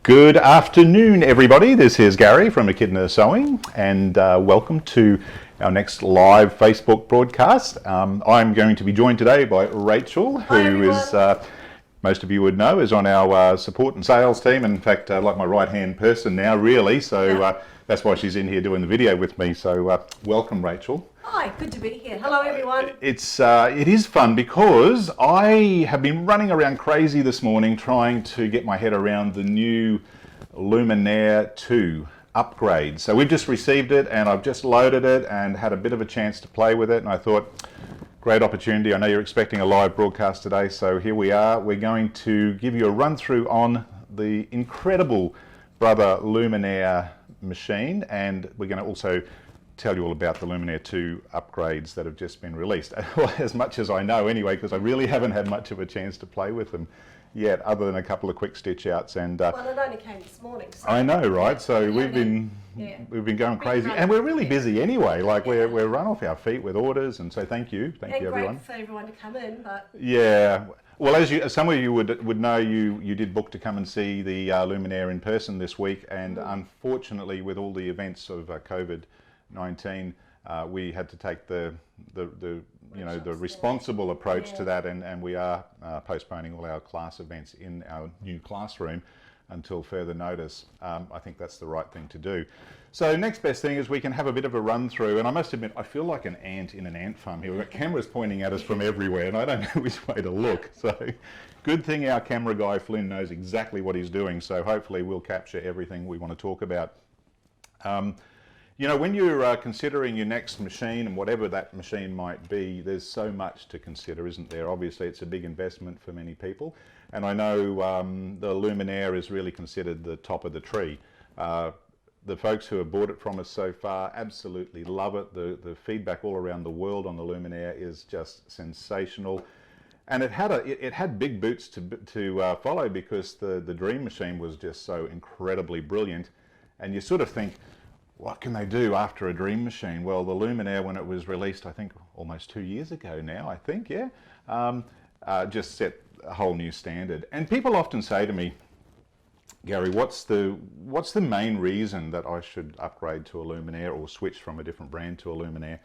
Good afternoon, everybody. This is Gary from Echidna Sewing, and welcome to our next live Facebook broadcast. I'm going to be joined today by Rachael, who is, most of you would know, is on our support and sales team. In fact, like my right-hand person now, really. So that's why she's in here doing the video with me. So welcome, Rachael. Hi, good to be here. Hello, everyone. It is fun because I have been running around crazy this morning trying to get my head around the new Luminaire 2 upgrade. So we've just received it and I've just loaded it and had a bit of a chance to play with it, and I thought, great opportunity. I know you're expecting a live broadcast today, so here we are. We're going to give you a run through on the incredible Brother Luminaire machine, and we're going to also tell you all about the Luminaire 2 upgrades that have just been released. As much as I know anyway, because I really haven't had much of a chance to play with them yet, other than a couple of quick stitch outs. And well, it only came this morning. So I know, right? So we've been going crazy, and we're really busy anyway. Like we're run off our feet with orders, and so thank you everyone. Great for everyone to come in, but yeah. Well, as some of you would know, you did book to come and see the Luminaire in person this week, and unfortunately, with all the events of COVID-19, we had to take the responsible approach to that, and we are postponing all our class events in our new classroom until further notice. I think that's the right thing to do. So next best thing is we can have a bit of a run through, and I must admit I feel like an ant in an ant farm here. We've got cameras pointing at us from everywhere and I don't know which way to look. So good thing our camera guy Flynn knows exactly what he's doing, so hopefully we'll capture everything we want to talk about. You know, when you're considering your next machine, and whatever that machine might be, there's so much to consider, isn't there? Obviously, it's a big investment for many people. And I know the Luminaire is really considered the top of the tree. The folks who have bought it from us so far absolutely love it. The feedback all around the world on the Luminaire is just sensational. And it had big boots to follow, because the Dream machine was just so incredibly brilliant. And you sort of think, what can they do after a Dream machine? Well, the Luminaire, when it was released, I think almost 2 years ago now, I think, just set a whole new standard. And people often say to me, Gary, what's the main reason that I should upgrade to a Luminaire or switch from a different brand to a Luminaire?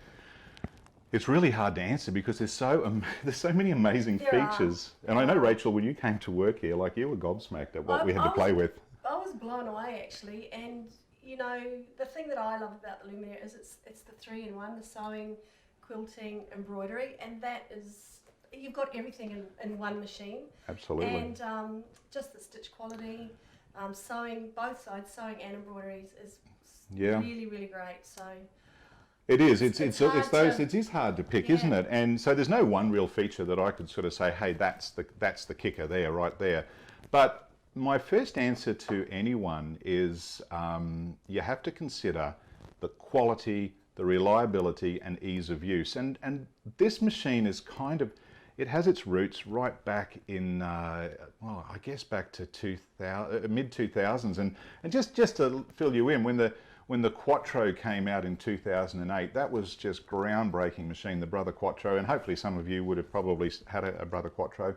It's really hard to answer because there's so many amazing features. And I know, Rachael, when you came to work here, like, you were gobsmacked at what we had to play with. I was blown away, actually. And you know, the thing that I love about the Luminaire is it's the 3-in-1, the sewing, quilting, embroidery, and that is, you've got everything in one machine. Absolutely. And just the stitch quality, sewing, both sides, sewing and embroideries, is really, really great. So it is. It is hard to pick, isn't it? And so there's no one real feature that I could sort of say, hey, that's the kicker there, right there. But my first answer to anyone is you have to consider the quality, the reliability, and ease of use. And this machine is kind of, it has its roots right back in, well, I guess back to mid-2000s. And just to fill you in, when the Quattro came out in 2008, that was just groundbreaking machine, the Brother Quattro, and hopefully some of you would have probably had a Brother Quattro.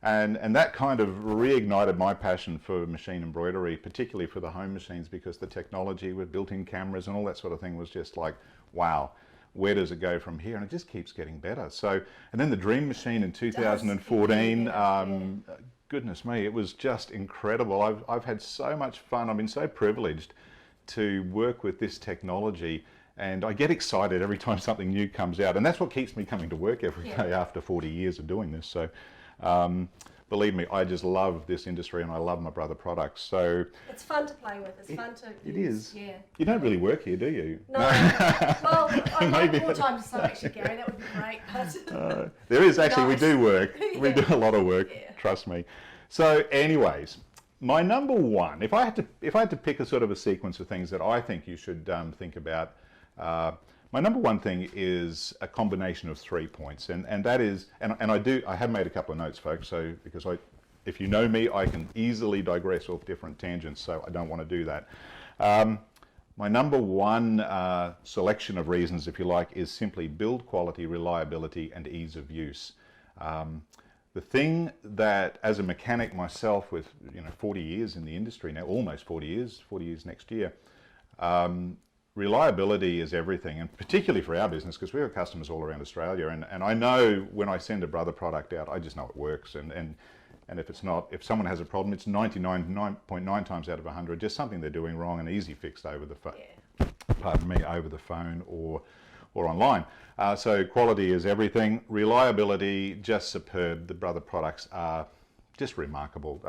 And that kind of reignited my passion for machine embroidery, particularly for the home machines, because the technology with built-in cameras and all that sort of thing was just like, wow, where does it go from here? And it just keeps getting better. So, and then the Dream machine in 2014, goodness me, it was just incredible. I've had so much fun. I've been so privileged to work with this technology, and I get excited every time something new comes out. And that's what keeps me coming to work every day after 40 years of doing this. So. Believe me, I just love this industry and I love my Brother products. So it's fun to play with. It's fun to use. It is. Yeah. You don't really work here, do you? No. Well, I'd like more time to sew, actually, Gary. That would be great. But there is actually. We do work. We do a lot of work. Trust me. So, anyways, my number one. If I had to pick a sort of a sequence of things that I think you should think about. My number one thing is a combination of 3 points, and that is, and I have made a couple of notes, folks, so because if you know me, I can easily digress off different tangents, so I don't want to do that. My number one selection of reasons, if you like, is simply build quality, reliability, and ease of use. The thing that, as a mechanic myself with 40 years in the industry now, almost 40 years next year, reliability is everything, and particularly for our business, because we have customers all around Australia, and I know when I send a Brother product out, I just know it works, and if it's not, if someone has a problem, it's 99.9 times out of 100, just something they're doing wrong and easy fixed over the phone, over the phone or online. So quality is everything. Reliability, just superb. The Brother products are just remarkable.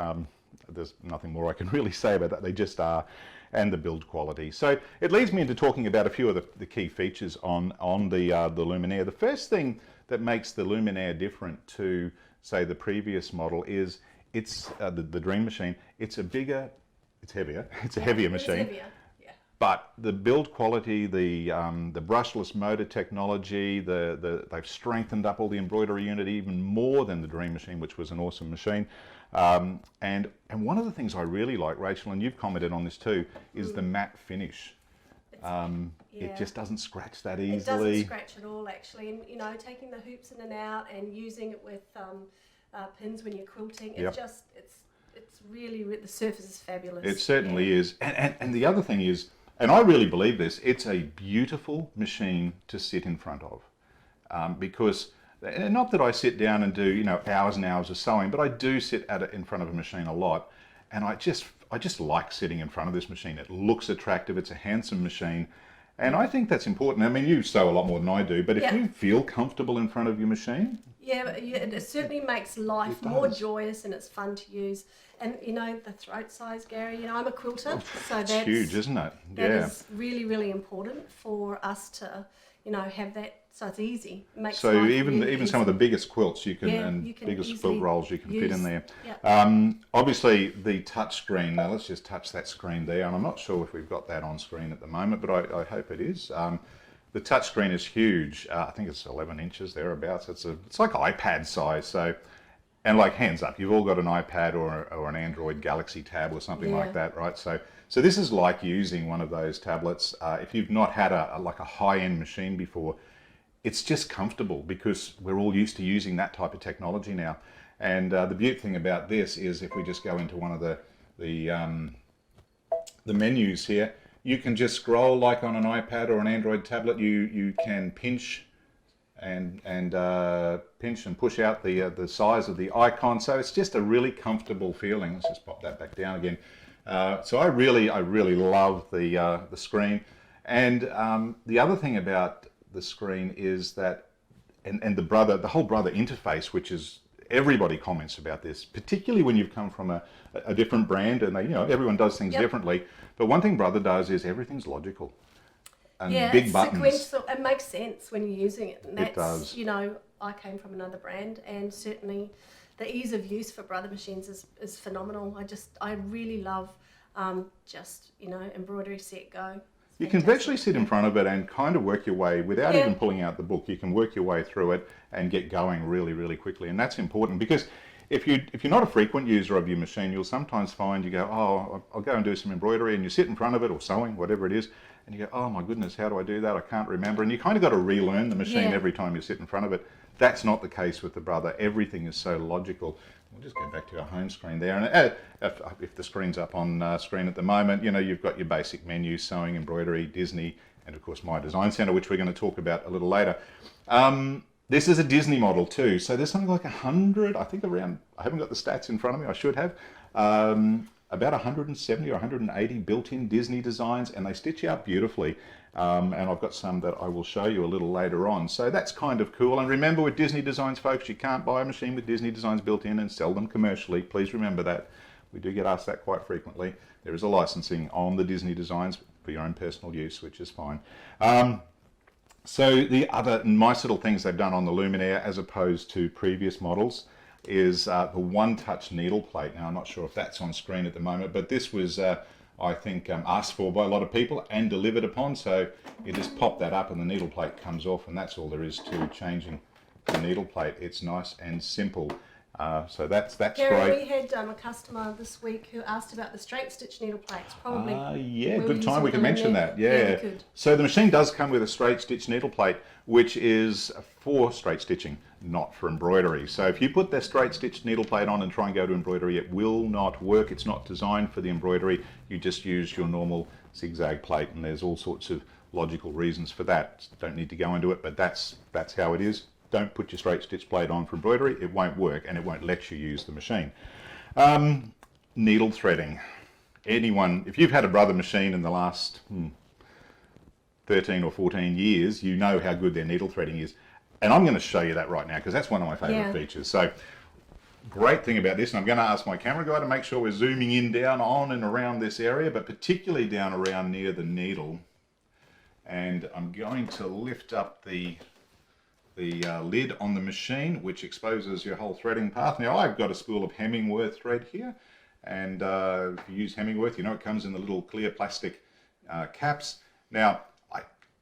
There's nothing more I can really say about that. They just are. And the build quality. So it leads me into talking about a few of the key features on the Luminaire. The first thing that makes the Luminaire different to, say, the previous model is it's the Dream machine. It's a bigger, it's heavier. It's a heavier machine. It's heavier. But the build quality, the brushless motor technology, they've strengthened up all the embroidery unit even more than the Dream machine, which was an awesome machine. And one of the things I really like, Rachel, and you've commented on this too, is the matte finish. It just doesn't scratch that easily. It doesn't scratch at all, actually. And taking the hoops in and out and using it with pins when you're quilting, it's really the surface is fabulous. It certainly is. And the other thing is, and I really believe this, it's a beautiful machine to sit in front of, because, and not that I sit down and do hours and hours of sewing, but I do sit in front of a machine a lot, and I just like sitting in front of this machine. It looks attractive. It's a handsome machine, and I think that's important. I mean, you sew a lot more than I do, but if you feel comfortable in front of your machine, it certainly makes life more joyous, and it's fun to use. And the throat size, Gary, I'm a quilter, so that's huge, isn't it? That is really, really important for us to, have that, so it's easy. It makes so life even really even easy. some of the biggest quilts you can biggest quilt rolls you can fit in there. Obviously the touch screen. Now let's just touch that screen there, and I'm not sure if we've got that on screen at the moment, but I hope it is. The touch screen is huge. I think it's 11 inches thereabouts. It's like iPad size. So. And like, hands up, you've all got an iPad or an Android Galaxy Tab or something like that, right? So this is like using one of those tablets. If you've not had a high-end machine before, it's just comfortable because we're all used to using that type of technology now. And the beautiful thing about this is if we just go into one of the menus here, you can just scroll like on an iPad or an Android tablet. You can pinch and pinch and push out the size of the icon, so it's just a really comfortable feeling. Let's just pop that back down again. So I really love the screen, and the other thing about the screen is that, and the whole Brother interface, which is, everybody comments about this, particularly when you've come from a different brand, and everyone does things differently. But one thing Brother does is everything's logical. And big buttons. Sequential. It makes sense when you're using it. And that's, it does. I came from another brand, and certainly the ease of use for Brother machines is phenomenal. I really love embroidery set go. You can virtually sit in front of it and kind of work your way, without even pulling out the book, you can work your way through it and get going really, really quickly. And that's important because if you're not a frequent user of your machine, you'll sometimes find you go, oh, I'll go and do some embroidery, and you sit in front of it, or sewing, whatever it is, and you go, oh my goodness, how do I do that? I can't remember. And you kind of got to relearn the machine every time you sit in front of it. That's not the case with the Brother. Everything is so logical. We'll just go back to our home screen there. And if the screen's up on screen at the moment, you've got your basic menus, sewing, embroidery, Disney, and of course My Design Center, which we're going to talk about a little later. This is a Disney model too. So there's something like 100, I think around, I haven't got the stats in front of me, I should have, about 170 or 180 built-in Disney designs, and they stitch out beautifully. And I've got some that I will show you a little later on. So that's kind of cool. And remember, with Disney designs, folks, you can't buy a machine with Disney designs built in and sell them commercially. Please remember that. We do get asked that quite frequently. There is a licensing on the Disney designs for your own personal use, which is fine. So the other nice little things they've done on the Luminaire, as opposed to previous models, is the one-touch needle plate. Now, I'm not sure if that's on screen at the moment, but this was, I think, asked for by a lot of people and delivered upon. So you just pop that up and the needle plate comes off, and that's all there is to changing the needle plate. It's nice and simple. So that's Gary, great. we had a customer this week who asked about the straight stitch needle plates. Probably. Yeah, we were good time using we can them in mention there. that. Yeah, Yeah. we could. So the machine does come with a straight stitch needle plate, which is for straight stitching, not for embroidery. So if you put the straight stitch needle plate on and try and go to embroidery, it will not work. It's not designed for the embroidery. You just use your normal zigzag plate, and there's all sorts of logical reasons for that. Don't need to go into it, but that's how it is. Don't put your straight stitch plate on for embroidery. It won't work, and it won't let you use the machine. Needle threading. Anyone, if you've had a Brother machine in the last 13 or 14 years, you know how good their needle threading is. And I'm going to show you that right now because that's one of my favourite features. So, great thing about this, and I'm going to ask my camera guy to make sure we're zooming in, down, on and around this area, but particularly down around near the needle. And I'm going to lift up the lid on the machine, which exposes your whole threading path. Now I've got a spool of Hemingworth thread here, and if you use Hemingworth, you know it comes in the little clear plastic caps. Now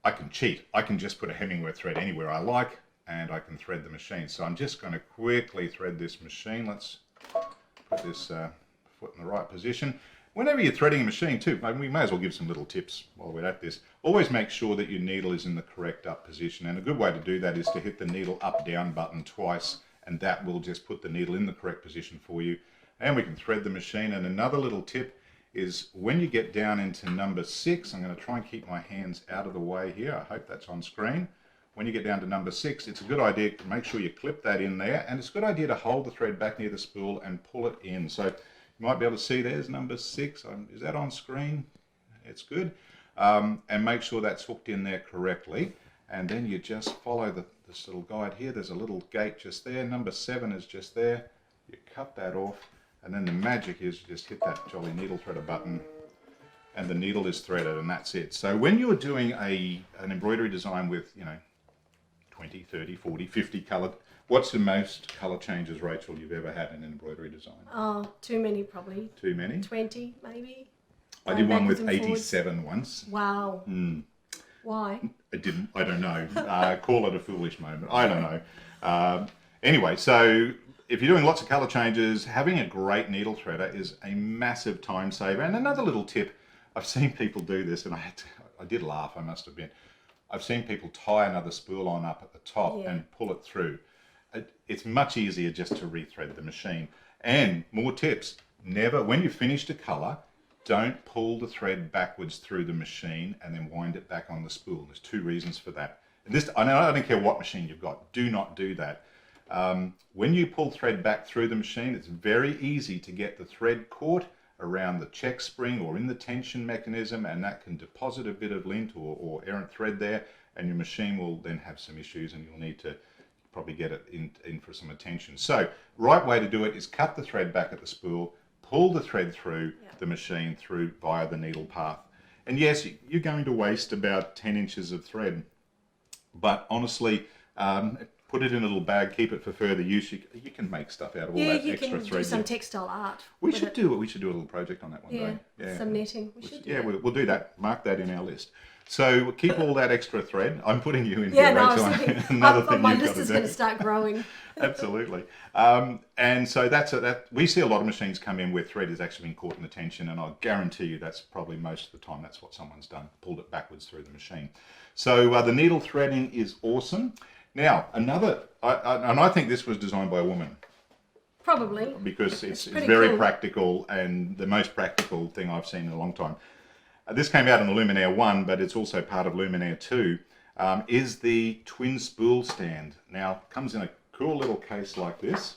I can cheat. I can just put a Hemingworth thread anywhere I like, and I can thread the machine. So I'm just going to quickly thread this machine. Let's put this foot in the right position. Whenever you're threading a machine too, we may as well give some little tips while we're at this. Always make sure that your needle is in the correct up position, and a good way to do that is to hit the needle up down button twice, and that will just put the needle in the correct position for you, and we can thread the machine. And another little tip is when you get down into number 6, I'm going to try and keep my hands out of the way here, I hope that's on screen. When you get down to number 6, it's a good idea to make sure you clip that in there, and it's a good idea to hold the thread back near the spool and pull it in. So you might be able to see there's number 6. Is that on screen? It's good. And make sure that's hooked in there correctly. And then you just follow this little guide here. There's a little gate just there. Number 7 is just there. You cut that off. And then the magic is you just hit that jolly needle threader button, and the needle is threaded, and that's it. So when you're doing an embroidery design with, 20, 30, 40, 50 colour, what's the most colour changes, Rachel, you've ever had in an embroidery design? Oh, too many probably. Too many? 20 maybe. I did one with 87 once. Wow. Why? I don't know. Call it a foolish moment. I don't know. Anyway, so if you're doing lots of colour changes, having a great needle threader is a massive time saver. And another little tip, I've seen people do this, and I did laugh, I must admit. I've seen people tie another spool on up at the top and pull it through. It's much easier just to rethread the machine. And more tips, never, when you've finished a colour, don't pull the thread backwards through the machine and then wind it back on the spool. There's 2 reasons for that. And this, I don't care what machine you've got, do not do that. When you pull thread back through the machine, it's very easy to get the thread caught around the check spring or in the tension mechanism, and that can deposit a bit of lint or errant thread there, and your machine will then have some issues, and you'll need to probably get it in for some attention. So right way to do it is cut the thread back at the spool, pull the thread through the machine through via the needle path. And yes, you're going to waste about 10 inches of thread, but honestly, put it in a little bag, keep it for further use. You can make stuff out of all that extra thread. Yeah, you can do some textile art. We should do a little project on that one day. Yeah, some netting. We'll do that. Mark that in our list. So keep all that extra thread. I'm putting you in here, Rachel. I was thinking, Another thing my you've list got to is do. going to start growing. Absolutely. And so we see a lot of machines come in where thread has actually been caught in the tension, and I'll guarantee you that's probably most of the time that's what someone's done, pulled it backwards through the machine. So the needle threading is awesome. Now, and I think this was designed by a woman. Probably. Because it's very cool. practical, and the most practical thing I've seen in a long time. This came out in the Luminaire 1, but it's also part of Luminaire 2, is the twin spool stand. Now, it comes in a cool little case like this,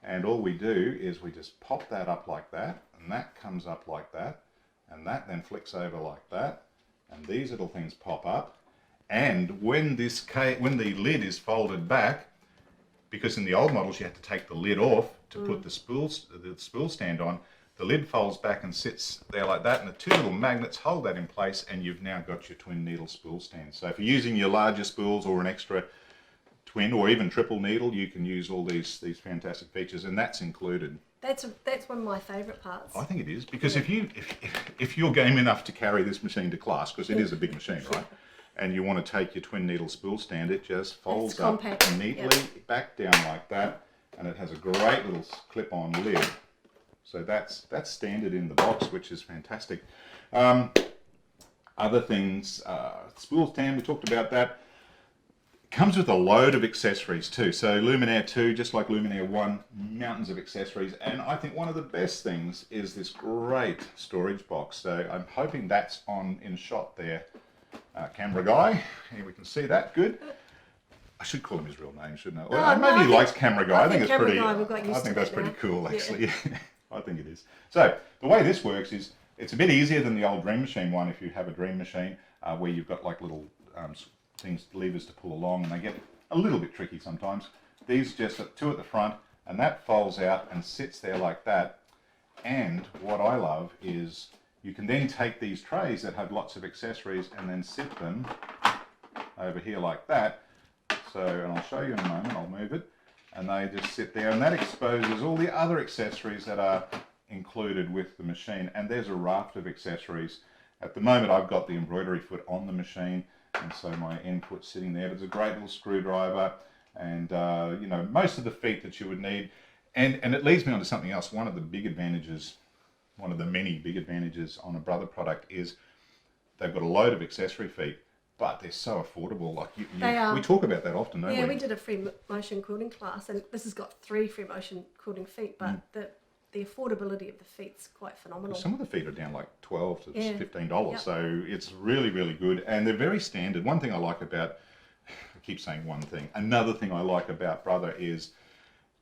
and all we do is we just pop that up like that, and that comes up like that, and that then flicks over like that, and these little things pop up. And when the lid is folded back, because in the old models you had to take the lid off to put the spool stand on, the lid folds back and sits there like that, and the 2 little magnets hold that in place, and you've now got your twin needle spool stand. So if you're using your larger spools or an extra twin or even triple needle, you can use all these fantastic features, and that's included. That's one of my favourite parts. I think it is, because if you're game enough to carry this machine to class, because it is a big machine, right? And you want to take your twin needle spool stand, it just folds up neatly back down like that, and it has a great little clip-on lid. So that's standard in the box, which is fantastic. Other things, spool stand, we talked about that. Comes with a load of accessories too. So Luminaire 2, just like Luminaire 1, mountains of accessories. And I think one of the best things is this great storage box. So I'm hoping that's on in shot there. Camera guy, here we can see that, good. I should call him his real name, shouldn't I? Well, maybe he likes camera guy. I think it's pretty, I think that's pretty cool actually. Yeah. I think it is. So the way this works is, it's a bit easier than the old Dream Machine one if you have a Dream Machine where you've got like little things, levers to pull along, and they get a little bit tricky sometimes. These just two at the front, and that folds out and sits there like that. And what I love is you can then take these trays that have lots of accessories and then sit them over here like that. So, and I'll show you in a moment, I'll move it, and they just sit there, and that exposes all the other accessories that are included with the machine. And there's a raft of accessories. At the moment I've got the embroidery foot on the machine, and so my end foot's sitting there. But it's a great little screwdriver, and you know, most of the feet that you would need. And it leads me on to something else. One of the big advantages, one of the many big advantages on a Brother product is they've got a load of accessory feet, but they're so affordable. Like we talk about that often, don't we? Yeah, we did a free motion quilting class, and this has got 3 free motion quilting feet, but the affordability of the feet's quite phenomenal. Some of the feet are down like $12 to $15, so it's really, really good, and they're very standard. One thing I like about, I keep saying one thing, another thing I like about Brother is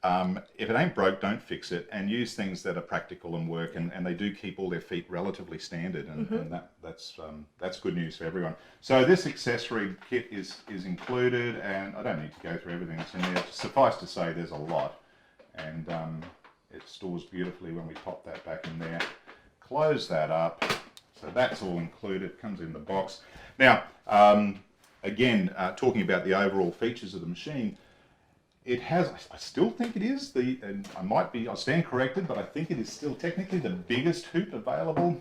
if it ain't broke, don't fix it, and use things that are practical and work, and they do keep all their feet relatively standard, and that's good news for everyone. So this accessory kit is included, and I don't need to go through everything that's in there. Suffice to say, there's a lot, and it stores beautifully when we pop that back in there. Close that up. So that's all included, comes in the box. Now, again, talking about the overall features of the machine, it has, I still think it is, and I'll stand corrected, but I think it is still technically the biggest hoop available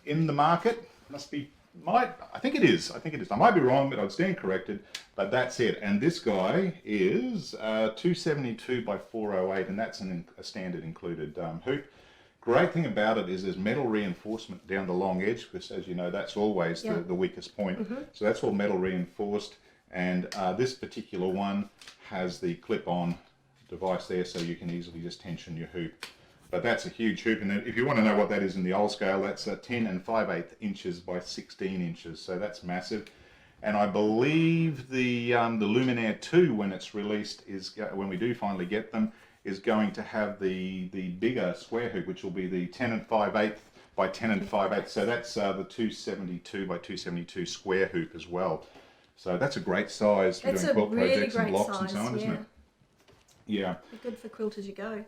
in the market. I think it is. I might be wrong, but I'd stand corrected, but that's it. And this guy is 272 by 408, and that's a standard included hoop. Great thing about it is there's metal reinforcement down the long edge, because as you know, that's always the weakest point. So that's all metal reinforced, and this particular one has the clip-on device there, so you can easily just tension your hoop. But that's a huge hoop, and if you want to know what that is in the old scale, that's 10 5/8 inches by 16 inches, so that's massive. And I believe the Luminaire 2, when it's released, when we do finally get them, is going to have the bigger square hoop, which will be the 10 5/8 by 10 5/8. So that's the 272 by 272 square hoop as well. So that's a great size for doing quilt projects and blocks and so on, isn't it? Yeah. Good for quilt as you go.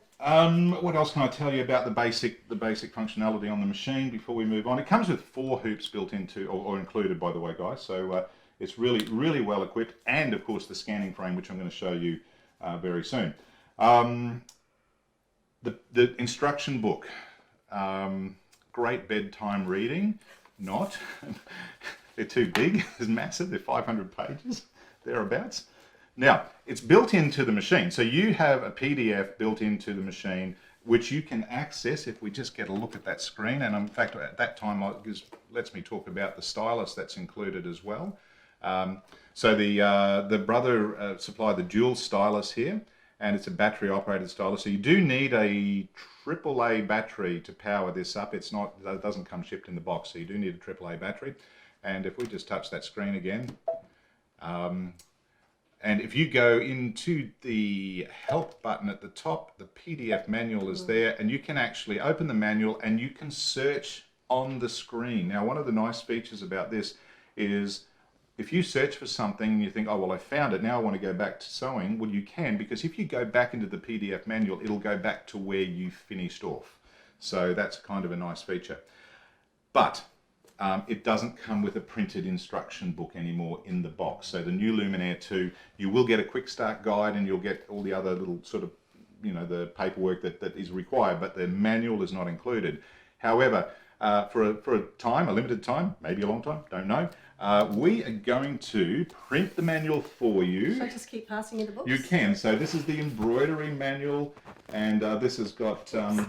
What else can I tell you about the basic functionality on the machine before we move on? It comes with 4 hoops built into, or included, by the way, guys. So it's really, really well equipped, and of course the scanning frame, which I'm going to show you very soon. The instruction book, great bedtime reading. Not. They're too big. It's massive. They're 500 pages, thereabouts. Now, it's built into the machine. So you have a PDF built into the machine, which you can access if we just get a look at that screen. And in fact, at that time, it lets me talk about the stylus that's included as well. So the Brother supply the dual stylus here, and it's a battery operated stylus. So you do need a AAA battery to power this up. It doesn't come shipped in the box, so you do need a AAA battery. And if we just touch that screen again, and if you go into the help button at the top, the PDF manual is there, and you can actually open the manual and you can search on the screen. Now, one of the nice features about this is if you search for something and you think, oh, well, I found it, now I want to go back to sewing, well, you can, because if you go back into the PDF manual, it'll go back to where you finished off. So that's kind of a nice feature. But it doesn't come with a printed instruction book anymore in the box. So the new Luminaire 2, you will get a quick start guide, and you'll get all the other little sort of, the paperwork that is required, but the manual is not included. However, for a limited time, maybe a long time, don't know, We are going to print the manual for you. Should I just keep passing you the books? You can. So this is the Embroidery Manual, and this has got, no,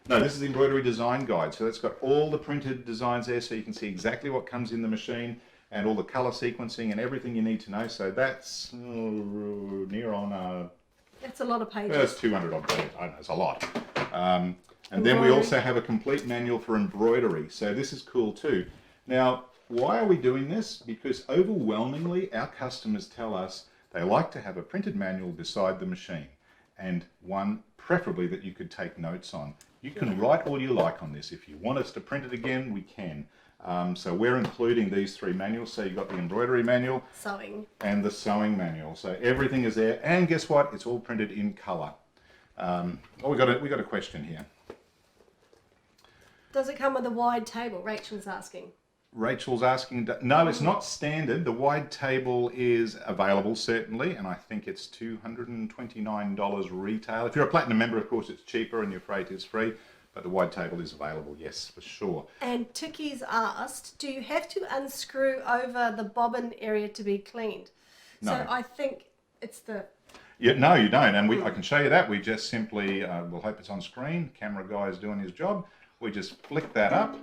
this is the Embroidery Design Guide. So it's got all the printed designs there, so you can see exactly what comes in the machine and all the color sequencing and everything you need to know. So that's near on... That's a lot of pages. It's 200 odd pages. I know, it's a lot. And then we also have a complete manual for embroidery. So this is cool too. Now, why are we doing this? Because overwhelmingly our customers tell us they like to have a printed manual beside the machine, and one preferably that you could take notes on. You can write all you like on this. If you want us to print it again, we can. So we're including these three manuals. So you've got the embroidery manual, sewing, and the sewing manual. So everything is there, and guess what? It's all printed in color. We got a question here. Does it come with a wide table? Rachel's asking. Rachel's asking, no, it's not standard. The wide table is available, certainly, and I think it's $229 retail. If you're a platinum member, of course, it's cheaper and your freight is free, but the wide table is available, yes, for sure. And Tiki's asked, do you have to unscrew over the bobbin area to be cleaned? No. So I think it's the... Yeah, no, you don't, and I can show you that. We just simply, we'll hope it's on screen. Camera guy is doing his job. We just flick that up.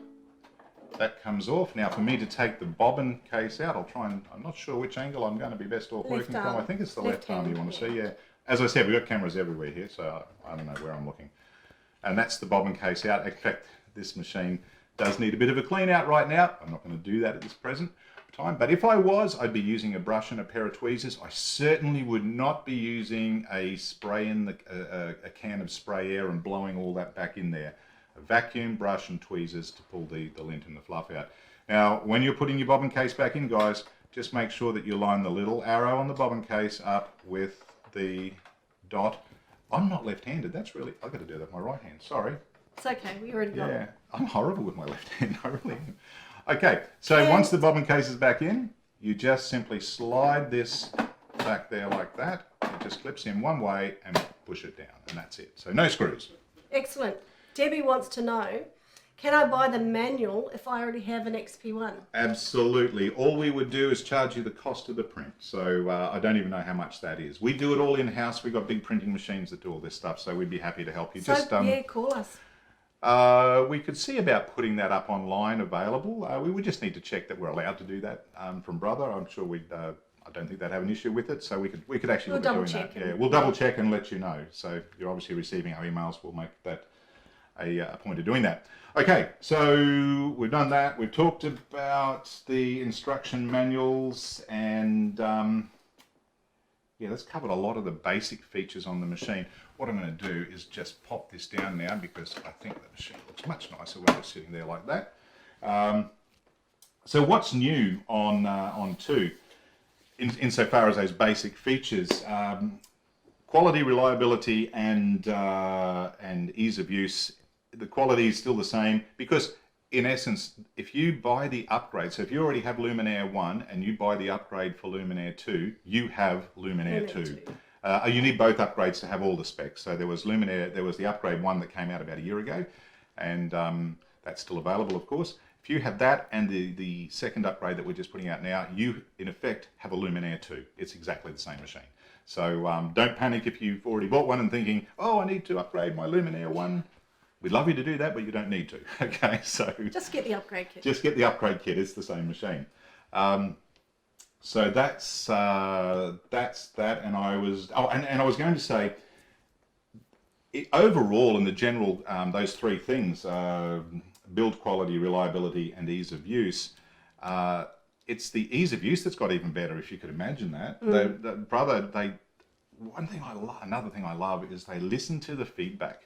That comes off. Now for me to take the bobbin case out, I'll try and, I'm not sure which angle I'm going to be best off working from. I think it's the left arm you want to see, yeah. As I said, we've got cameras everywhere here, so I don't know where I'm looking. And that's the bobbin case out. In fact, this machine does need a bit of a clean out right now. I'm not going to do that at this present time, but if I was, I'd be using a brush and a pair of tweezers. I certainly would not be using a spray in the, a can of spray air and blowing all that back in there. A vacuum, brush and tweezers to pull the lint and the fluff out. Now, when you're putting your bobbin case back in, guys, just make sure that you line the little arrow on the bobbin case up with the dot. I'm not left-handed. That's really, I've got to do that with my right hand. Sorry. It's okay. We already got it. Yeah, I'm horrible with my left hand. I really am. Okay, so once the bobbin case is back in, you just simply slide this back there like that. It just clips in one way and push it down, and that's it. So no screws. Excellent. Debbie wants to know, can I buy the manual if I already have an XP1? Absolutely. All we would do is charge you the cost of the print. So I don't even know how much that is. We do it all in-house. We've got big printing machines that do all this stuff, so we'd be happy to help you. So, Just yeah, call us. we could see about putting that up online available. We would just need to check that we're allowed to do that from Brother. I'm sure we'd... I don't think they'd have an issue with it, so we could actually look at doing that. Yeah, we'll double check and let you know. So you're obviously receiving our emails. We'll make that a point of doing that. Okay, so we've done that. We've talked about the instruction manuals, and yeah, that's covered a lot of the basic features on the machine. What I'm going to do is just pop this down now, because I think the machine looks much nicer when it's sitting there like that. So what's new on 2, insofar as those basic features? Quality, reliability, and ease of use. The quality is still the same, because in essence, if you buy the upgrade, so if you already have Luminaire 1 and you buy the upgrade for Luminaire 2, you have Luminaire 2. You need both upgrades to have all the specs. So there was Luminaire, there was the upgrade 1 that came out about a year ago, and that's still available, of course. If you have that and the second upgrade that we're just putting out now, you in effect have a Luminaire 2. It's exactly the same machine. So don't panic if you've already bought one and thinking, oh, I need to upgrade my Luminaire 1. We'd love you to do that, but you don't need to. Okay, so just get the upgrade kit. Just get the upgrade kit. It's the same machine. So that's that. And I was and I was going to say, overall, in the general, those three things: build quality, reliability, and ease of use. It's the ease of use that's got even better, if you could imagine that. Another thing I love is they listen to the feedback.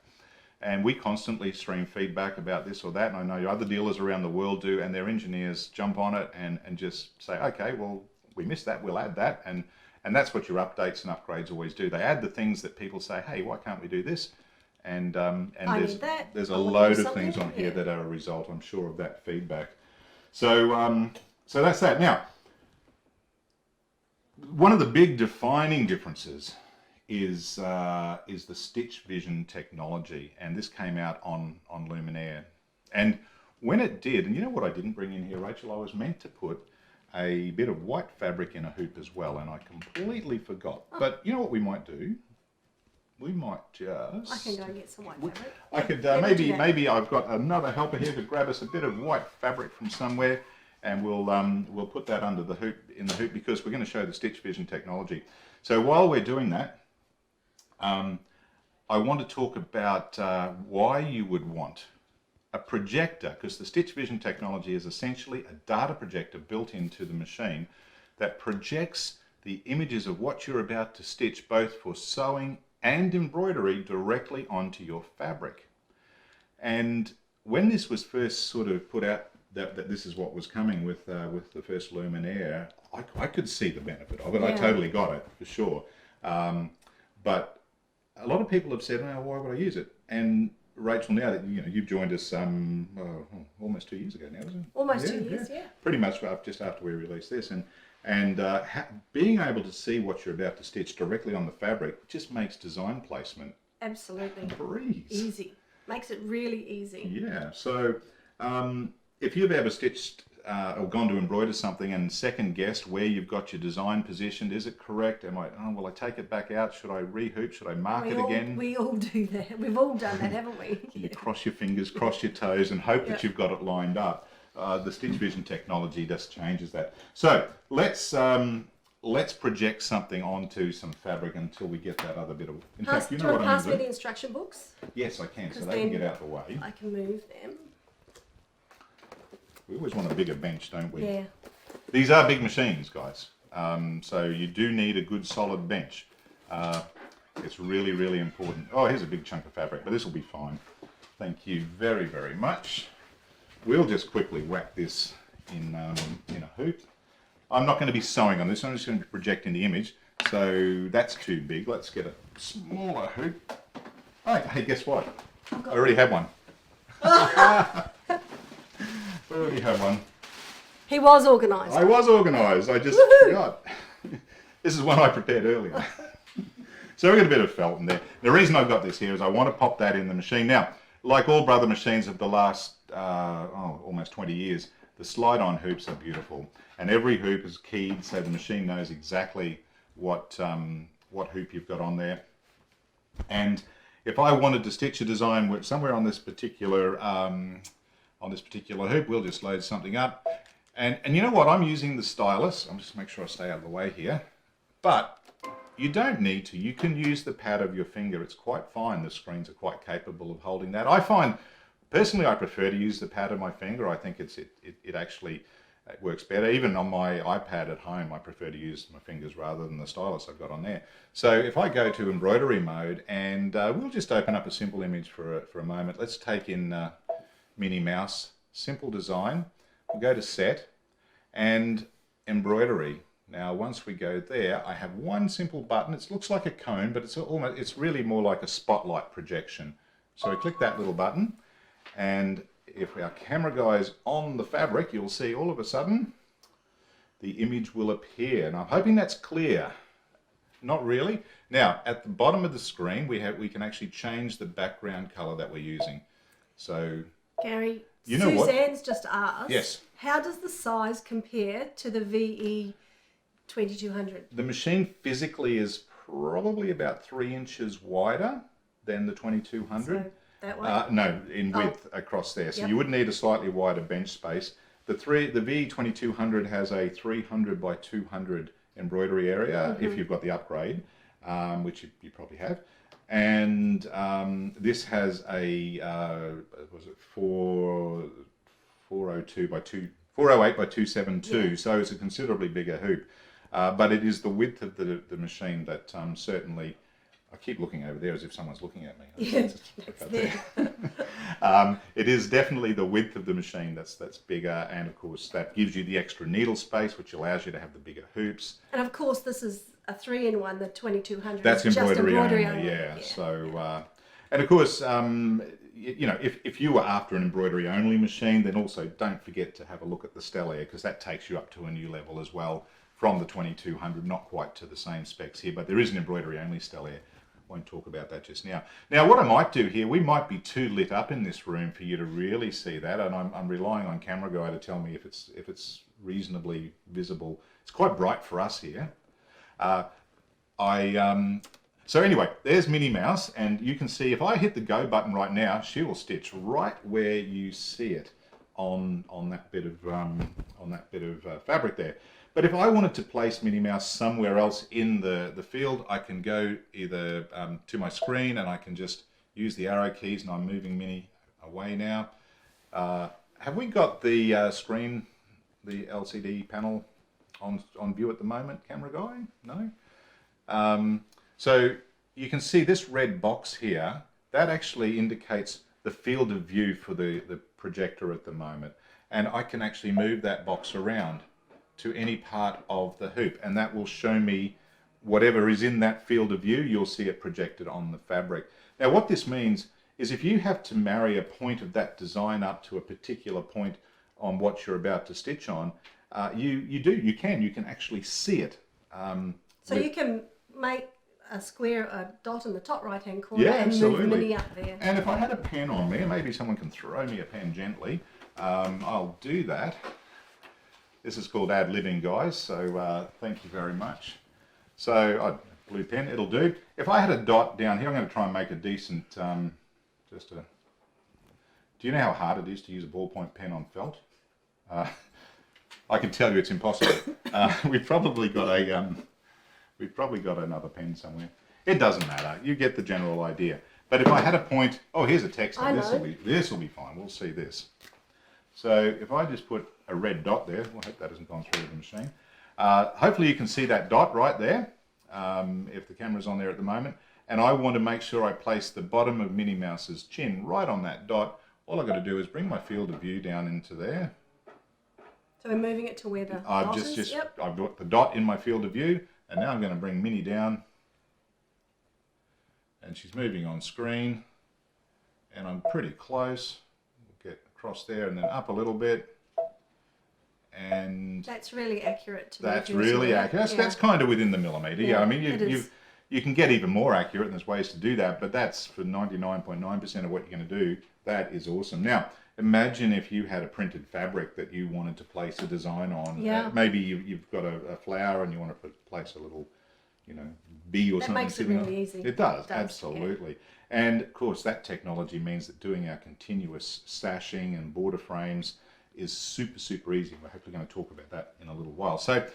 And we constantly stream feedback about this or that, and I know other dealers around the world do, and their engineers jump on it and just say, okay, well, we missed that, we'll add that, and that's what your updates and upgrades always do. They add the things that people say, hey, why can't we do this? And there's a load of things on here that are a result, I'm sure, of that feedback. So so that's that. Now, one of the big defining differences is the Stitch Vision technology, and this came out on Luminaire. And when it did, and you know what I didn't bring in here, Rachel? I was meant to put a bit of white fabric in a hoop as well, and I completely forgot. But you know what we might do? We might just... I can go and get some white fabric. I could maybe I've got another helper here to grab us a bit of white fabric from somewhere, and we'll put that under the hoop, in the hoop, because we're going to show the Stitch Vision technology. So while we're doing that, I want to talk about why you would want a projector, because the Stitch Vision technology is essentially a data projector built into the machine that projects the images of what you're about to stitch, both for sewing and embroidery, directly onto your fabric. And when this was first sort of put out, that this is what was coming with the first Luminaire, I could see the benefit of it. Yeah. I totally got it, for sure. But a lot of people have said, "Oh, why would I use it?" And Rachel, now that you've joined us almost 2 years ago now, isn't it? Almost 2 years, yeah. Pretty much just after we released this, and being able to see what you're about to stitch directly on the fabric just makes design placement absolutely a breeze. Easy. Makes it really easy. Yeah. So if you've ever stitched or gone to embroider something and second guessed where you've got your design positioned, is it correct? Will I take it back out? Should I rehoop? Should I mark it again? We all do that. We've all done that, haven't we? You cross your fingers, cross your toes, and hope that you've got it lined up. The Stitch Vision technology just changes that. So let's project something onto some fabric until we get that other bit of... In fact, you know what I'm going to do? Pass me the instruction books? Yes, I can, so they can get out of the way. I can move them. We always want a bigger bench, don't we? Yeah. These are big machines, guys. So you do need a good solid bench. It's really, really important. Oh, here's a big chunk of fabric, but this will be fine. Thank you very, very much. We'll just quickly whack this in a hoop. I'm not going to be sewing on this. I'm just going to be projecting the image. So that's too big. Let's get a smaller hoop. Oh, hey, guess what? I already have one. I already have one. He was organised. I was organised. I just forgot. This is one I prepared earlier. So we've got a bit of felt in there. The reason I've got this here is I want to pop that in the machine. Now, like all Brother machines of the last almost 20 years, the slide-on hoops are beautiful. And every hoop is keyed so the machine knows exactly what hoop you've got on there. And if I wanted to stitch a design somewhere on this particular hoop, we'll just load something up. And you know what? I'm using the Stylus. I'm just make sure I stay out of the way here. But you don't need to. You can use the pad of your finger. It's quite fine. The screens are quite capable of holding that. I find, personally, I prefer to use the pad of my finger. I think it actually works better. Even on my iPad at home, I prefer to use my fingers rather than the stylus I've got on there. So if I go to embroidery mode, and we'll just open up a simple image for a moment. Let's take in Minnie Mouse, simple design. We'll go to set and embroidery. Now once we go there, I have one simple button. It looks like a cone, but it's really more like a spotlight projection. So we click that little button, and if our camera goes on the fabric, you'll see all of a sudden the image will appear. And I'm hoping that's clear. Not really. Now at the bottom of the screen we can actually change the background color that we're using. So Gary, you know Suzanne's just asked, yes, how does the size compare to the VE 2200? The machine physically is probably about 3 inches wider than the 2200. So that way? No, in width across there. So you would need a slightly wider bench space. The VE 2200 has a 300 by 200 embroidery area, if you've got the upgrade, which you probably have. And this has a was it 408 by 272, so it's a considerably bigger hoop. But it is the width of the machine that certainly, I keep looking over there as if someone's looking at me. It is definitely the width of the machine that's bigger, and of course that gives you the extra needle space, which allows you to have the bigger hoops. And of course this is a 3-in-1, the 2200. That's embroidery only, only. yeah. So, and of course, you know, if you were after an embroidery only machine, then also don't forget to have a look at the Stellare, because that takes you up to a new level as well from the 2200, not quite to the same specs here, but there is an embroidery only Stellare. Won't talk about that just now. Now what I might do here, we might be too lit up in this room for you to really see that, and I'm relying on camera guy to tell me if it's reasonably visible. It's quite bright for us here. So anyway, there's Minnie Mouse, and you can see if I hit the go button right now, she will stitch right where you see it on that bit of fabric there. But if I wanted to place Minnie Mouse somewhere else in the field, I can go either to my screen and I can just use the arrow keys, and I'm moving Minnie away now. Have we got the screen, the LCD panel on view at the moment, camera guy? No? So you can see this red box here, that actually indicates the field of view for the projector at the moment. And I can actually move that box around to any part of the hoop, and that will show me whatever is in that field of view. You'll see it projected on the fabric. Now what this means is if you have to marry a point of that design up to a particular point on what you're about to stitch on, you can actually see it. So you can make a square, a dot in the top right hand corner, yeah, and absolutely. move Minnie up there. And if I had a pen on me, maybe someone can throw me a pen gently, I'll do that. This is called ad-libbing, guys, so thank you very much. So, blue pen, it'll do. If I had a dot down here, I'm going to try and make a decent, do you know how hard it is to use a ballpoint pen on felt? I can tell you it's impossible. We've probably got another pen somewhere. It doesn't matter. You get the general idea. But if I had a point, oh, here's a text. This will be fine. We'll see this. So if I just put a red dot there, I hope that hasn't gone through the machine. Hopefully you can see that dot right there, if the camera's on there at the moment. And I want to make sure I place the bottom of Minnie Mouse's chin right on that dot. All I've got to do is bring my field of view down into there. So we're moving it to where the dot is? Yep. I've got the dot in my field of view, and now I'm going to bring Minnie down. And she's moving on screen, and I'm pretty close. We'll get across there and then up a little bit. And that's really accurate. That's really accurate. Yeah. That's kind of within the millimetre. Yeah, I mean, you can get even more accurate, and there's ways to do that, but that's for 99.9% of what you're going to do. That is awesome. Now, imagine if you had a printed fabric that you wanted to place a design on. Yeah. Maybe you've got a flower and you want to place a little, bee or something. That makes it really easy. It does, absolutely. Yeah. And of course, that technology means that doing our continuous sashing and border frames is super, super easy. We're hopefully going to talk about that in a little while. So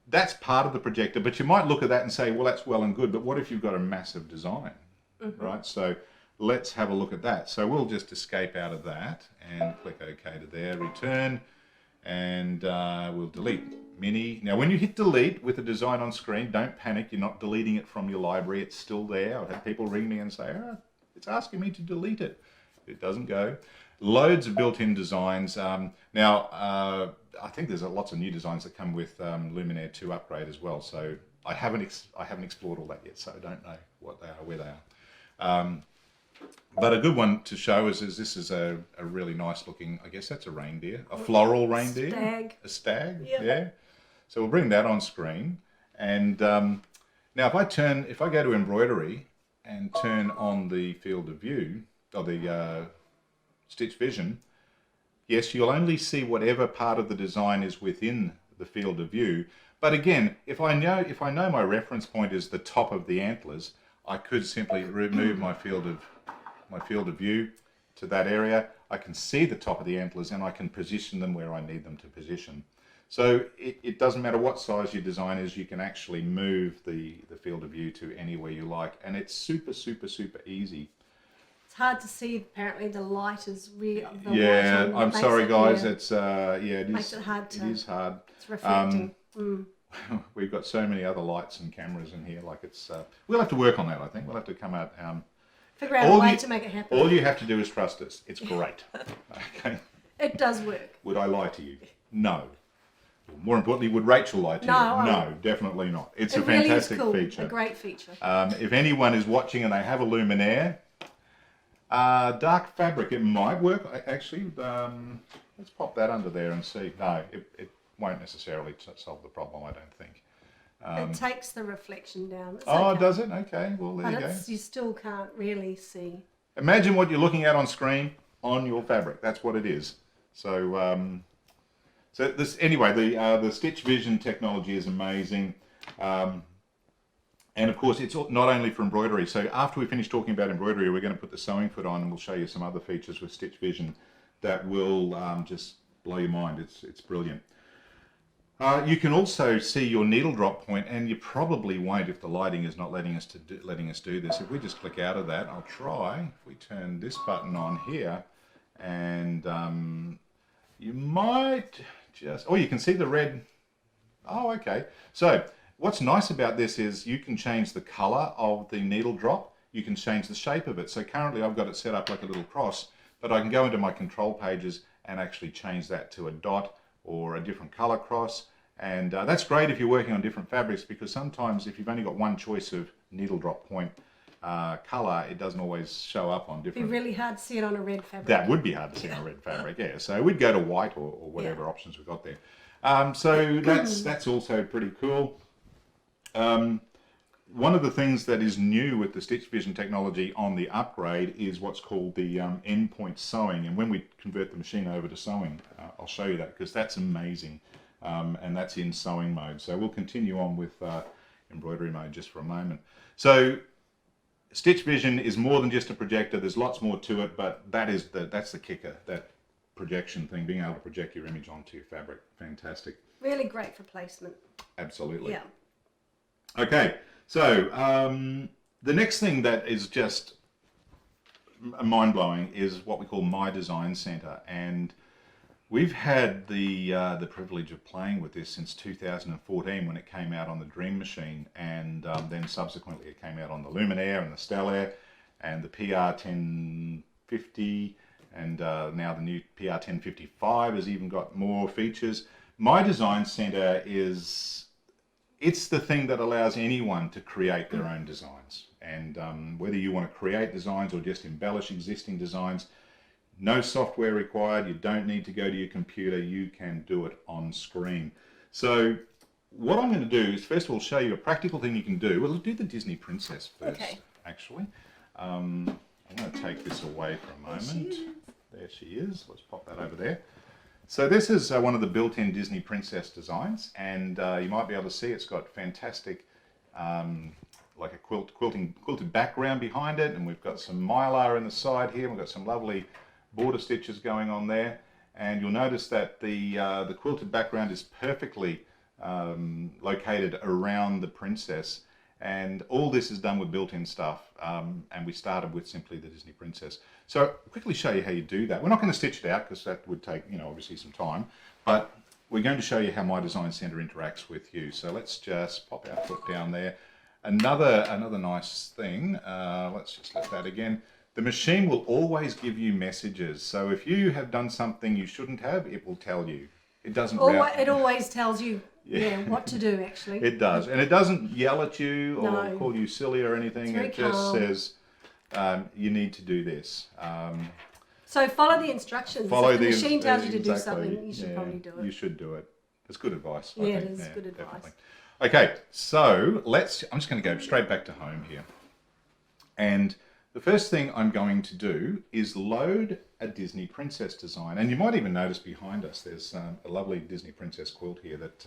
that's part of the projector, but you might look at that and say, well, that's well and good, but what if you've got a massive design, right? So let's have a look at that. So we'll just escape out of that and click OK to there, return, and we'll delete Minnie. Now, when you hit delete with a design on screen, don't panic. You're not deleting it from your library. It's still there. I've had people ring me and say, it's asking me to delete it. It doesn't go. Loads of built-in designs. Now, I think there's lots of new designs that come with Luminaire 2 upgrade as well. So I haven't explored all that yet, so I don't know what they are, where they are. But a good one to show is this is a really nice looking, I guess that's a reindeer, a floral reindeer. Stag. A stag, Yep. yeah. So we'll bring that on screen. And now if I go to embroidery and turn on the field of view, or the stitch vision, yes, you'll only see whatever part of the design is within the field of view. But again, if I know my reference point is the top of the antlers, I could simply remove my field of view to that area. I can see the top of the antlers and I can position them where I need them to position. So it doesn't matter what size your design is, you can actually move the field of view to anywhere you like, and it's super, super, super easy. It's hard to see. Apparently, the light is real. Yeah, I'm sorry, guys. It's it makes it hard to. It is hard. It's reflecting. We've got so many other lights and cameras in here. Like it's, we'll have to work on that. I think we'll have to come out. Figure out a way to make it happen. All you have to do is trust us. It's great. Okay. It does work. Would I lie to you? No. More importantly, would Rachael lie to you? No, definitely not. It's a fantastic feature. A great feature. If anyone is watching and they have a Luminaire, dark fabric, it might work. Actually, let's pop that under there and see. No, it won't necessarily solve the problem, I don't think. It takes the reflection down. It's oh, okay. does it? Okay, well, there you go. You still can't really see. Imagine what you're looking at on screen on your fabric. That's what it is. So So this, anyway, the Stitch Vision technology is amazing. And of course, it's not only for embroidery. So after we finish talking about embroidery, we're going to put the sewing foot on, and we'll show you some other features with Stitch Vision that will just blow your mind. It's brilliant. You can also see your needle drop point, and you probably won't if the lighting is not letting us do this. If we just click out of that, I'll try. If we turn this button on here, and you might just, oh, you can see the red. Oh, okay. So what's nice about this is you can change the color of the needle drop. You can change the shape of it. So currently I've got it set up like a little cross, but I can go into my control pages and actually change that to a dot or a different color cross. And that's great if you're working on different fabrics, because sometimes if you've only got one choice of needle drop point color, it doesn't always show up on different. It'd be really hard to see it on a red fabric. That would be hard to see on a red fabric, yeah. So we'd go to white or whatever options we've got there. So that's also pretty cool. One of the things that is new with the Stitch Vision technology on the upgrade is what's called the Endpoint Sewing. And when we convert the machine over to sewing, I'll show you that, because that's amazing. And that's in sewing mode. So we'll continue on with embroidery mode just for a moment. So Stitch Vision is more than just a projector. There's lots more to it, but that's the kicker, that projection thing, being able to project your image onto your fabric. Fantastic. Really great for placement. Absolutely. Yeah. Okay, so the next thing that is just mind-blowing is what we call My Design Center. And we've had the privilege of playing with this since 2014 when it came out on the Dream Machine, and then subsequently it came out on the Luminaire and the Stylus and the PR1050, and now the new PR1055 has even got more features. My Design Center it's the thing that allows anyone to create their own designs, and whether you want to create designs or just embellish existing designs, no software required. You don't need to go to your computer. You can do it on screen. So what I'm going to do is first of all show you a practical thing you can do. Well, we'll do the Disney Princess first, actually. I'm going to take this away for a moment. There she is. Let's pop that over there. So this is one of the built-in Disney Princess designs, and you might be able to see it's got fantastic like a quilted background behind it, and we've got some mylar in the side here. We've got some lovely border stitches going on there, and you'll notice that the quilted background is perfectly located around the princess, and all this is done with built-in stuff, and we started with simply the Disney Princess. So I'll quickly show you how you do that. We're not going to stitch it out because that would take, obviously some time, but we're going to show you how My Design Center interacts with you. So let's just pop our foot down there. Another nice thing, let's just let that again. The machine will always give you messages. So if you have done something you shouldn't have, it will tell you. It doesn't. It always tells you what to do, actually. It does. And it doesn't yell at you or call you silly or anything. It just says, you need to do this. So follow the instructions. If the machine tells you to do something, you should probably do it. You should do it. It's good advice. I think. It is good advice. Definitely. Okay, so I'm just going to go straight back to home here. And the first thing I'm going to do is load a Disney Princess design. And you might even notice behind us there's a lovely Disney Princess quilt here that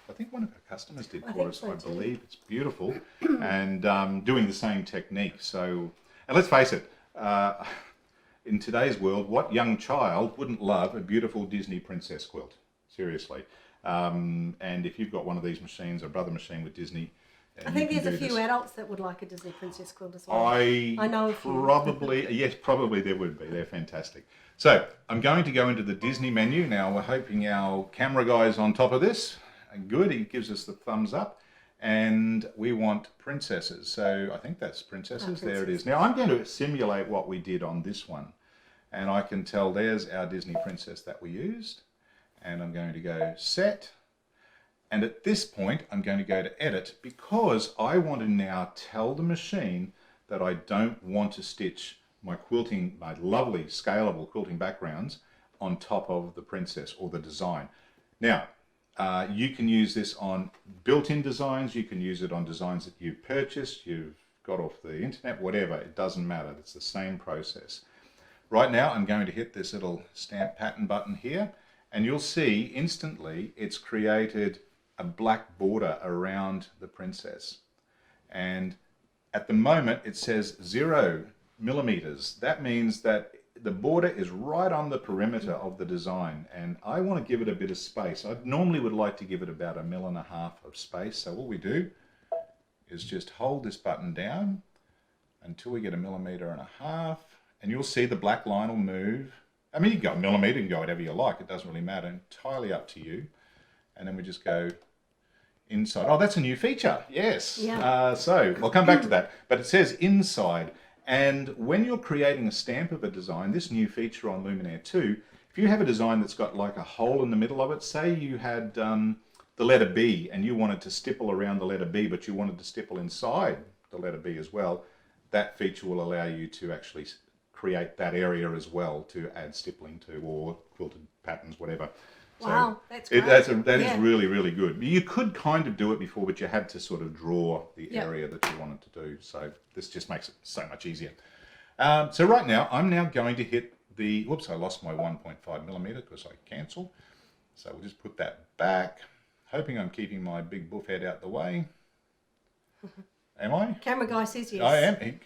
I think one of our customers did for us, I believe. It's beautiful, and doing the same technique. So, and let's face it, in today's world, what young child wouldn't love a beautiful Disney Princess quilt? Seriously. And if you've got one of these machines, a Brother machine with Disney, I think there's a few adults that would like a Disney Princess quilt as well. I know a few. Probably, yes, probably there would be. They're fantastic. So I'm going to go into the Disney menu. Now we're hoping our camera guy's on top of this. Good, he gives us the thumbs up. And we want princesses. So I think that's princesses. There it is. Now I'm going to simulate what we did on this one. And I can tell there's our Disney princess that we used. And I'm going to go set. And at this point, I'm going to go to edit because I want to now tell the machine that I don't want to stitch my lovely scalable quilting backgrounds on top of the princess or the design. Now, you can use this on built-in designs. You can use it on designs that you've purchased, you've got off the internet, whatever. It doesn't matter. It's the same process. Right now, I'm going to hit this little stamp pattern button here. and you'll see instantly it's created a black border around the princess. And at the moment it says 0 millimeters. That means that the border is right on the perimeter of the design, and I want to give it a bit of space. I normally would like to give it about 1.5 mil of space. So what we do is just hold this button down until we get 1.5 millimeters, and you'll see the black line will move. I mean, you can go 1 millimeter, you can go whatever you like. It doesn't really matter, entirely up to you. And then we just go inside. Oh, that's a new feature. Yes. Yeah. So we'll come back to that. But it says inside. And when you're creating a stamp of a design, this new feature on Luminaire 2, if you have a design that's got like a hole in the middle of it, say you had the letter B and you wanted to stipple around the letter B, but you wanted to stipple inside the letter B as well, that feature will allow you to actually create that area as well to add stippling to, or quilted patterns, whatever. Wow, that's great. That is really, really good. You could kind of do it before, but you had to sort of draw the area that you wanted to do. So this just makes it so much easier. So right now, I'm now going to hit the, whoops, I lost my 1.5 millimeter because I cancelled. So we'll just put that back, hoping I'm keeping my big buff head out the way. Am I? Camera guy says yes. I am.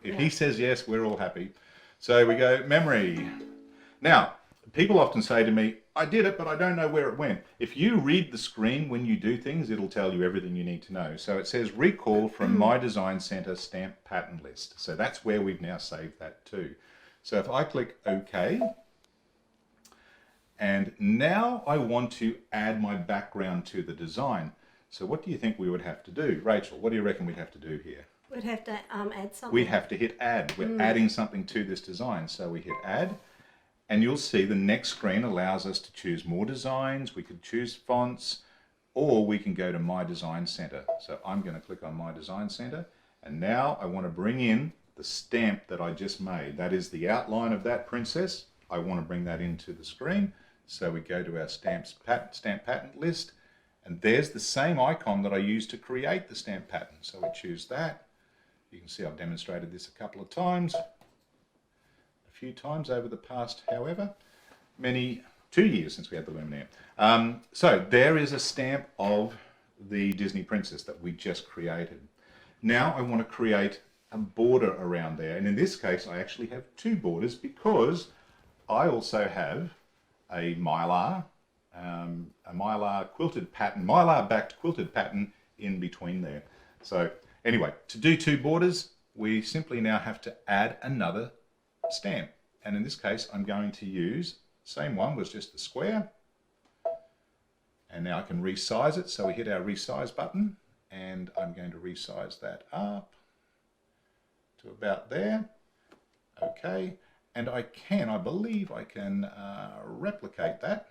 If he says yes, we're all happy. So we go memory. Now, people often say to me, I did it, but I don't know where it went. If you read the screen when you do things, it'll tell you everything you need to know. So it says recall from My Design Center stamp pattern list. So that's where we've now saved that to. So if I click OK, and now I want to add my background to the design. So what do you think we would have to do? Rachel, what do you reckon we'd have to do here? We'd have to add something. We have to hit add. We're adding something to this design. So we hit add. And you'll see the next screen allows us to choose more designs. We could choose fonts, or we can go to My Design Center. So I'm going to click on My Design Center. And now I want to bring in the stamp that I just made. That is the outline of that princess. I want to bring that into the screen. So we go to our stamp pattern list. And there's the same icon that I used to create the stamp pattern. So we choose that. You can see I've demonstrated this a couple of times. Few times over the past, however, 2 years since we had the Luminaire. So there is a stamp of the Disney princess that we just created. Now I want to create a border around there, and in this case I actually have 2 borders because I also have a mylar quilted pattern, mylar backed quilted pattern in between there. So anyway, to do 2 borders, we simply now have to add another stamp, and in this case I'm going to use, same one, was just the square, and now I can resize it. So we hit our resize button, and I'm going to resize that up to about there. Okay, and I believe I can replicate that,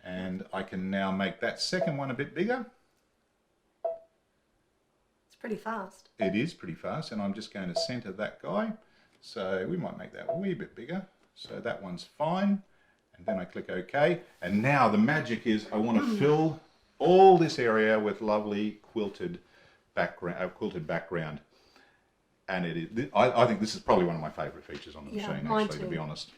and I can now make that second one a bit bigger. It's pretty fast. It is pretty fast, and I'm just going to center that guy. So we might make that a wee bit bigger. So that one's fine. And then I click OK. And now the magic is I want to fill all this area with lovely quilted background. And it is, I think this is probably one of my favorite features on the machine, actually, to be honest.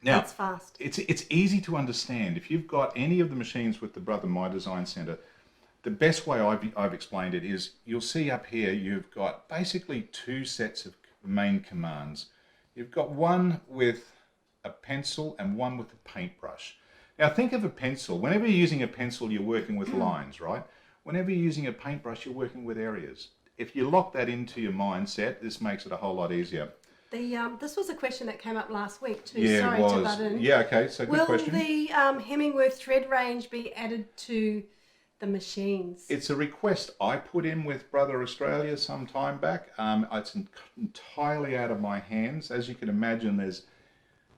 Now, it's fast. It's easy to understand. If you've got any of the machines with the Brother My Design Center, the best way I've explained it is you'll see up here you've got basically 2 sets of main commands. You've got one with a pencil and one with a paintbrush. Now think of a pencil. Whenever you're using a pencil, you're working with lines, right? Whenever you're using a paintbrush, you're working with areas. If you lock that into your mindset, this makes it a whole lot easier. This was a question that came up last week too. Yeah, Sorry it was. to butt in. Yeah, okay, so good question. Will the Hemingworth thread range be added to the machines? It's a request I put in with Brother Australia some time back. It's entirely out of my hands. As you can imagine, there's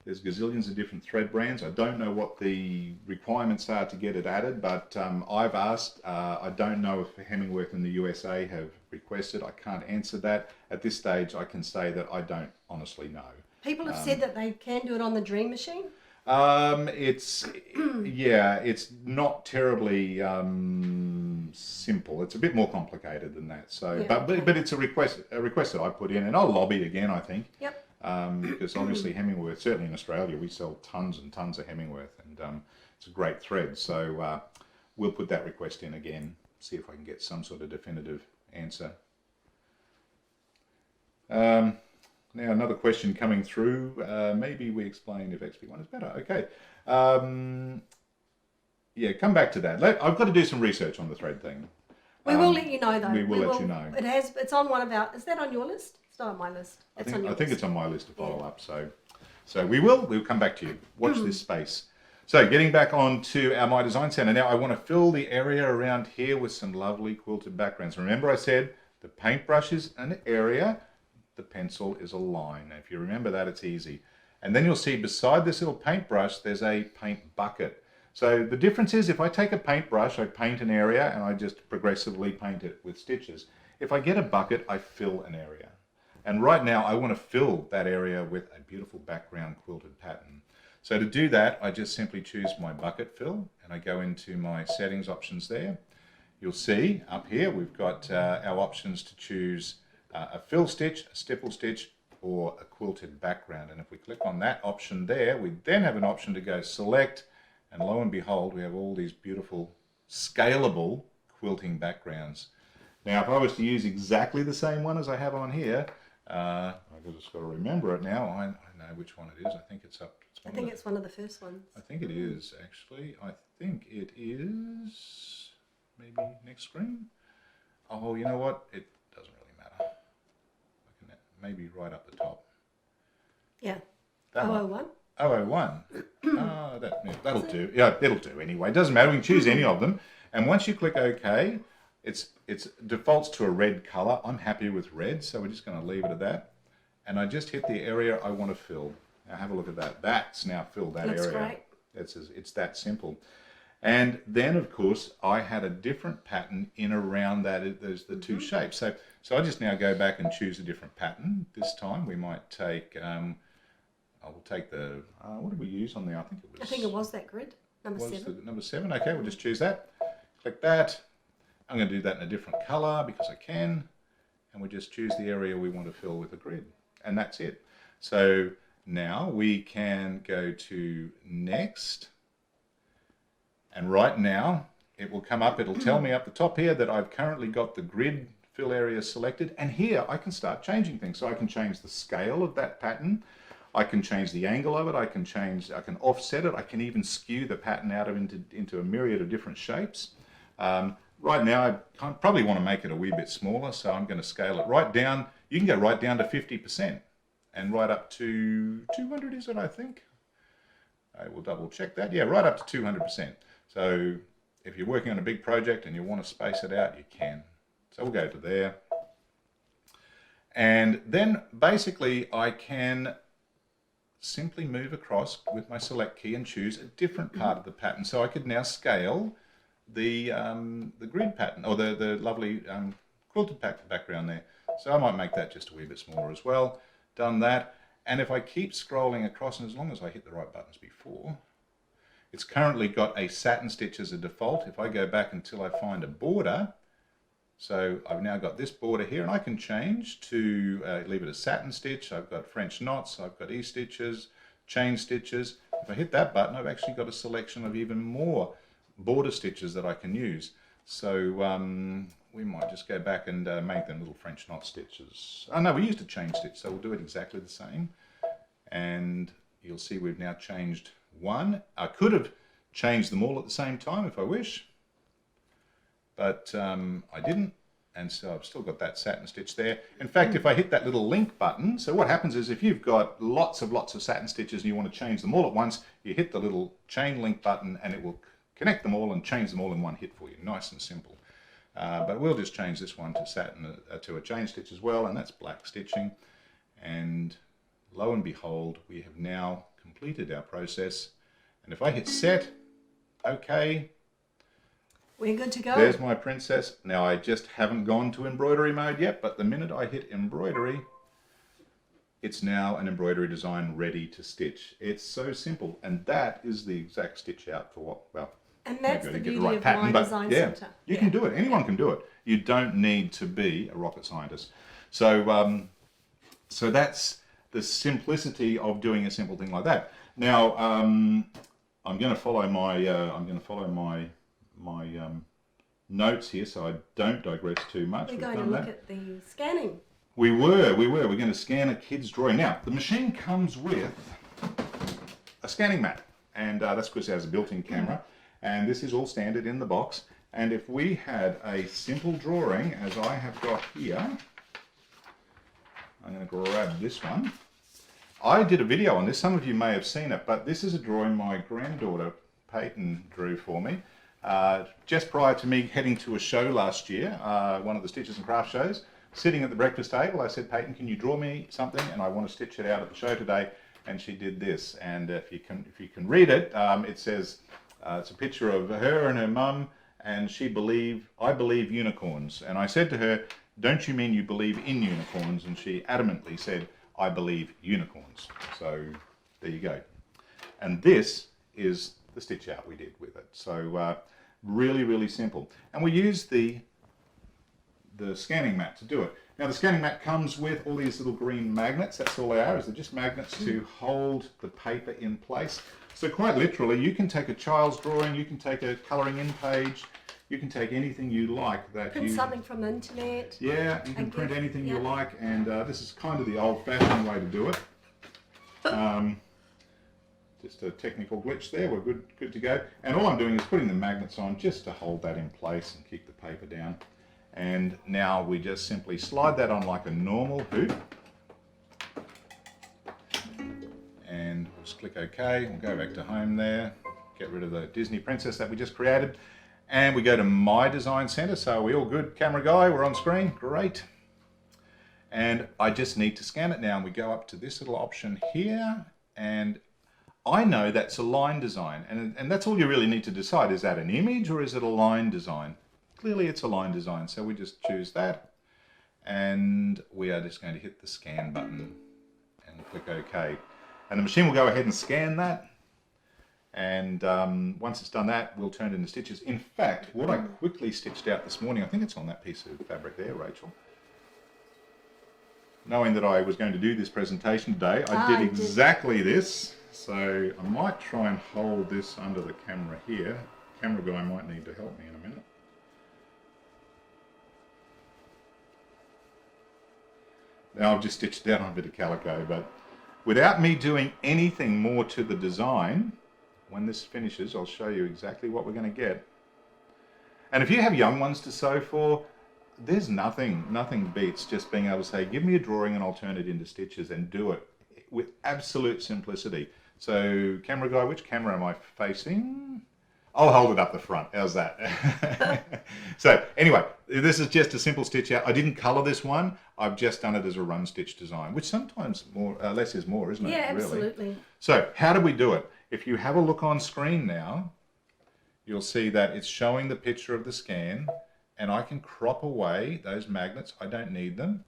gazillions of different thread brands. I don't know what the requirements are to get it added, but I've asked. I don't know if Hemingworth in the USA have requested. I can't answer that. At this stage, I can say that I don't honestly know. People have said that they can do it on the Dream Machine. It's not terribly simple. It's a bit more complicated than that. So, Yeah, but it's a request that I put in, and I'll lobby again, I think. Yep. Because obviously Hemingworth, certainly in Australia, we sell tons and tons of Hemingworth, and it's a great thread. So we'll put that request in again, see if I can get some sort of definitive answer. Now another question coming through, maybe we explain if XP1 is better. Okay, yeah, come back to that. I've got to do some research on the thread thing. We will let you know though. We will let you know. It's on one of our, is that on your list? It's not on my list. I think it's on my list to follow up. So we'll come back to you. Watch this space. So getting back onto our My Design Center. Now I want to fill the area around here with some lovely quilted backgrounds. Remember I said the paintbrush is an area, the pencil is a line. If you remember that, it's easy. And then you'll see beside this little paintbrush, there's a paint bucket. So the difference is if I take a paintbrush, I paint an area and I just progressively paint it with stitches. If I get a bucket, I fill an area. And right now I want to fill that area with a beautiful background quilted pattern. So to do that, I just simply choose my bucket fill and I go into my settings options there. You'll see up here we've got our options to choose a fill stitch, a stipple stitch, or a quilted background. And if we click on that option there, we then have an option to go select, and lo and behold, we have all these beautiful scalable quilting backgrounds. Now, if I was to use exactly the same one as I have on here, I've just got to remember it now. I know which one it is. I think it's up. I think it's one of the first ones. I think it is, actually. I think it is maybe next screen. Oh, you know what? It doesn't really matter. Maybe right up the top. Yeah. That 001? 001. That'll do. Yeah, it'll do anyway. It doesn't matter. We can choose any of them. And once you click OK, it defaults to a red color. I'm happy with red, so we're just going to leave it at that. And I just hit the area I want to fill. Now have a look at that. That's now filled that area. That's great. It's that simple. And then, of course, I had a different pattern in around that. There's the two shapes. So I just now go back and choose a different pattern. This time we might take, I will take the, what did we use on there? I think it was that grid, number 7. Number 7, okay, we'll just choose that. Click that. I'm going to do that in a different color because I can. And we just choose the area we want to fill with a grid. And that's it. So now we can go to next. And right now, it will come up, it'll tell me up the top here that I've currently got the grid fill area selected. And here I can start changing things. So I can change the scale of that pattern. I can change the angle of it. I can offset it. I can even skew the pattern out into a myriad of different shapes. Right now, I probably want to make it a wee bit smaller. So I'm going to scale it right down. You can go right down to 50% and right up to 200, is it, I think? I will double check that. Yeah, right up to 200%. So if you're working on a big project and you want to space it out, you can. So we'll go to there. And then basically I can simply move across with my select key and choose a different part of the pattern. So I could now scale the grid pattern or the lovely quilted background there. So I might make that just a wee bit smaller as well. Done that. And if I keep scrolling across, and as long as I hit the right buttons before, it's currently got a satin stitch as a default. If I go back until I find a border, so I've now got this border here, and I can change to leave it a satin stitch. I've got French knots, I've got E-stitches, chain stitches. If I hit that button, I've actually got a selection of even more border stitches that I can use. So we might just go back and make them little French knot stitches. Oh no, we used a chain stitch, so we'll do it exactly the same. And you'll see we've now changed one. I could have changed them all at the same time if I wish, but I didn't, and so I've still got that satin stitch there. In fact, if I hit that little link button, so what happens is if you've got lots of satin stitches and you want to change them all at once, you hit the little chain link button and it will connect them all and change them all in one hit for you. Nice and simple. But we'll just change this one to satin to a chain stitch as well, and that's black stitching. And lo and behold, we have now completed our process. And if I hit set, okay, we're good to go. There's my princess. Now I just haven't gone to embroidery mode yet, but the minute I hit embroidery, it's now an embroidery design ready to stitch. It's so simple, and that is the exact stitch out for what, well, and that's the beauty of My Design Center. You can do it. Anyone can do it. You don't need to be a rocket scientist. So, so that's the simplicity of doing a simple thing like that. Now, I'm going to follow my notes here, so I don't digress too much. We're going to look at the scanning. We're going to scan a kid's drawing. Now, the machine comes with a scanning mat, and that's because it has a built-in camera, and this is all standard in the box. And if we had a simple drawing, as I have got here, I'm going to grab this one. I did a video on this, some of you may have seen it, but this is a drawing my granddaughter Peyton drew for me. Just prior to me heading to a show last year, one of the Stitches and Craft shows, sitting at the breakfast table, I said, Peyton, can you draw me something? And I want to stitch it out at the show today. And she did this. And if you can read it, it says, it's a picture of her and her mum, and I believe unicorns. And I said to her, don't you mean you believe in unicorns? And she adamantly said, I believe unicorns. So there you go. And this is the stitch out we did with it. So really, really simple. And we use the scanning mat to do it. Now the scanning mat comes with all these little green magnets. That's all they are, is they're just magnets to hold the paper in place. So quite literally, you can take a child's drawing, you can take a colouring in page, you can take anything you like that print something from the internet. Yeah, you can print anything you like, and this is kind of the old-fashioned way to do it. Just a technical glitch there, we're good to go. And all I'm doing is putting the magnets on just to hold that in place and keep the paper down. And now we just simply slide that on like a normal hoop. And we'll just click OK, we'll go back to home there, get rid of the Disney princess that we just created. And we go to My Design Center. So are we all good, camera guy? We're on screen, great. And I just need to scan it now. And we go up to this little option here, and I know that's a line design. And that's all you really need to decide. Is that an image or is it a line design? Clearly it's a line design. So we just choose that. And we are just going to hit the scan button and click OK. And the machine will go ahead and scan that. And once it's done that, we'll turn it into stitches. In fact, what I quickly stitched out this morning, I think it's on that piece of fabric there, Rachel. Knowing that I was going to do this presentation today, I did exactly this. So I might try and hold this under the camera here. Camera guy might need to help me in a minute. Now I've just stitched down on a bit of calico, but without me doing anything more to the design, when this finishes, I'll show you exactly what we're going to get. And if you have young ones to sew for, there's nothing beats just being able to say, give me a drawing and I'll turn it into stitches, and do it with absolute simplicity. So camera guy, which camera am I facing? I'll hold it up the front. How's that? So anyway, this is just a simple stitch out. I didn't colour this one. I've just done it as a run stitch design, which sometimes less is more, isn't it? Yeah, really? absolutely. So how do we do it? If you have a look on screen now, you'll see that it's showing the picture of the scan, and I can crop away those magnets. I don't need them.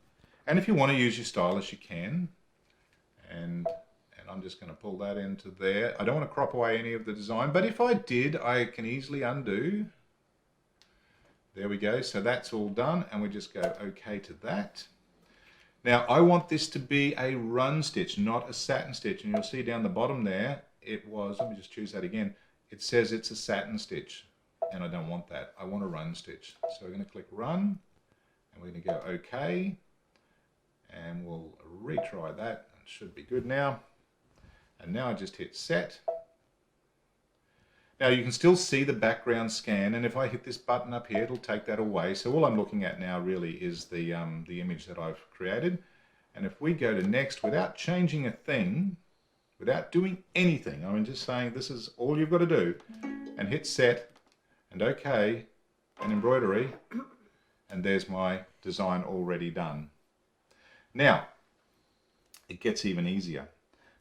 And if you want to use your stylus, you can. And I'm just going to pull that into there. I don't want to crop away any of the design, but if I did, I can easily undo. There we go. So that's all done, and we just go OK to that. Now I want this to be a run stitch, not a satin stitch. And you'll see down the bottom there, it was, let me just choose that again. It says it's a satin stitch, and I don't want that. I want a run stitch. So we're going to click run, and we're going to go OK, and we'll retry that. It should be good now. And now I just hit set. Now you can still see the background scan, and if I hit this button up here, it'll take that away. So all I'm looking at now really is the image that I've created. And if we go to next without changing a thing, without doing anything, I'm just saying this is all you've got to do, and hit set and OK and embroidery, and there's my design already done. Now it gets even easier,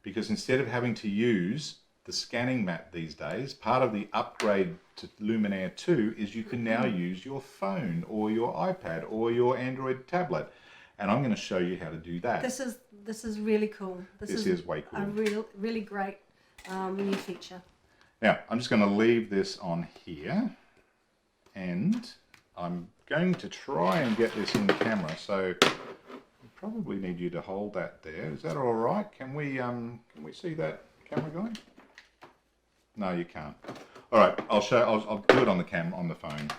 because instead of having to use the scanning mat these days, part of the upgrade to Luminaire 2 is you can now use your phone or your iPad or your Android tablet. And I'm going to show you how to do that. This is really cool. This is way cool. A really great new feature. Now, I'm just going to leave this on here, and I'm going to try and get this in the camera. So we probably need you to hold that there. Is that all right? Can we see that, camera guy? No, you can't. All right, I'll show. I'll do it on the phone.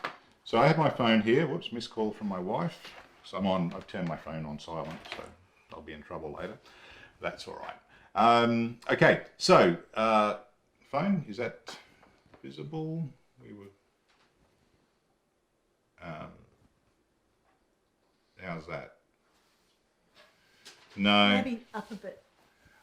So I have my phone here. Whoops, missed call from my wife. So I've turned my phone on silent, so I'll be in trouble later. That's all right. Okay, so phone, is that visible? We were. How's that? No. Maybe up a bit.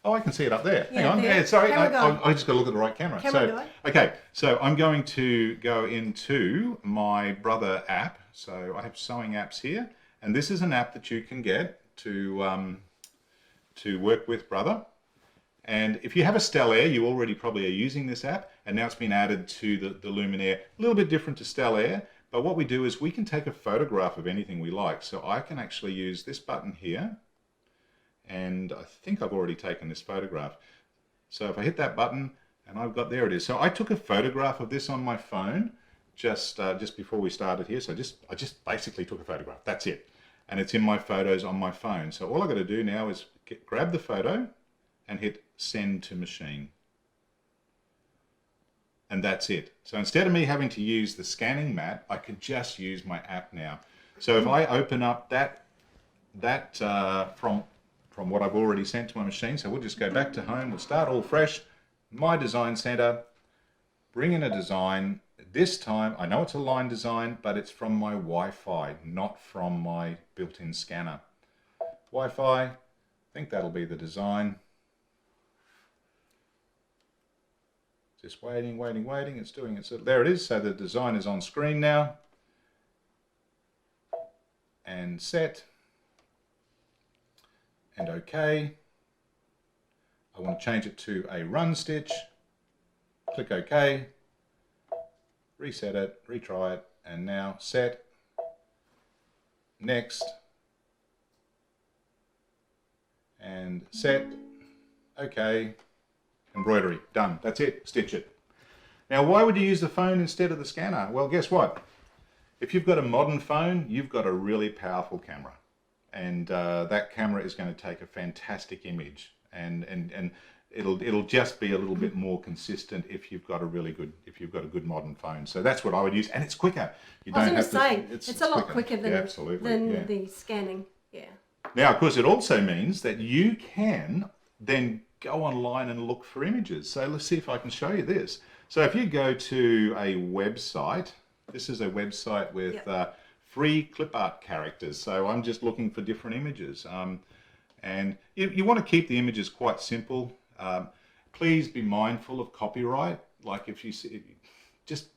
Oh, I can see it up there. Yeah, Hang on. there. Yeah, sorry, Camera I just got to look at the right camera. Camera guy. Okay, so I'm going to go into my Brother app. So I have sewing apps here, and this is an app that you can get to work with Brother. And if you have a Stellaire, you already probably are using this app, and now it's been added to the Luminaire. A little bit different to Stellaire, but what we do is we can take a photograph of anything we like. So I can actually use this button here, and I think I've already taken this photograph. So if I hit that button, and I've got, there it is. So I took a photograph of this on my phone just before we started here. So I just basically took a photograph. That's it, and it's in my photos on my phone. So all I've got to do now is grab the photo and hit send to machine. And that's it. So instead of me having to use the scanning mat, I could just use my app now. So if I open up that from what I've already sent to my machine, so we'll just go back to home, we'll start all fresh, my design center, bring in a design. This time, I know it's a line design, but it's from my Wi-Fi, not from my built-in scanner. Wi-Fi, I think that'll be the design. Just waiting, it's doing it. So there it is. So the design is on screen now. And set. And OK. I want to change it to a run stitch. Click OK. Reset it, retry it, and now set. Next. And set. OK. Embroidery, done. That's it, stitch it. Now, why would you use the phone instead of the scanner? Well, guess what? If you've got a modern phone, you've got a really powerful camera. And that camera is going to take a fantastic image. And it'll just be a little bit more consistent if you've got a good modern phone. So that's what I would use. And it's quicker. You I was don't going have to to, say, it's a lot quicker than, yeah. the scanning. Yeah. Now, of course, it also means that you can then go online and look for images. So let's see if I can show you this. So if you go to a website, this is a website with free clip art characters. So I'm just looking for different images. And you want to keep the images quite simple. Please be mindful of copyright. Like if you see, just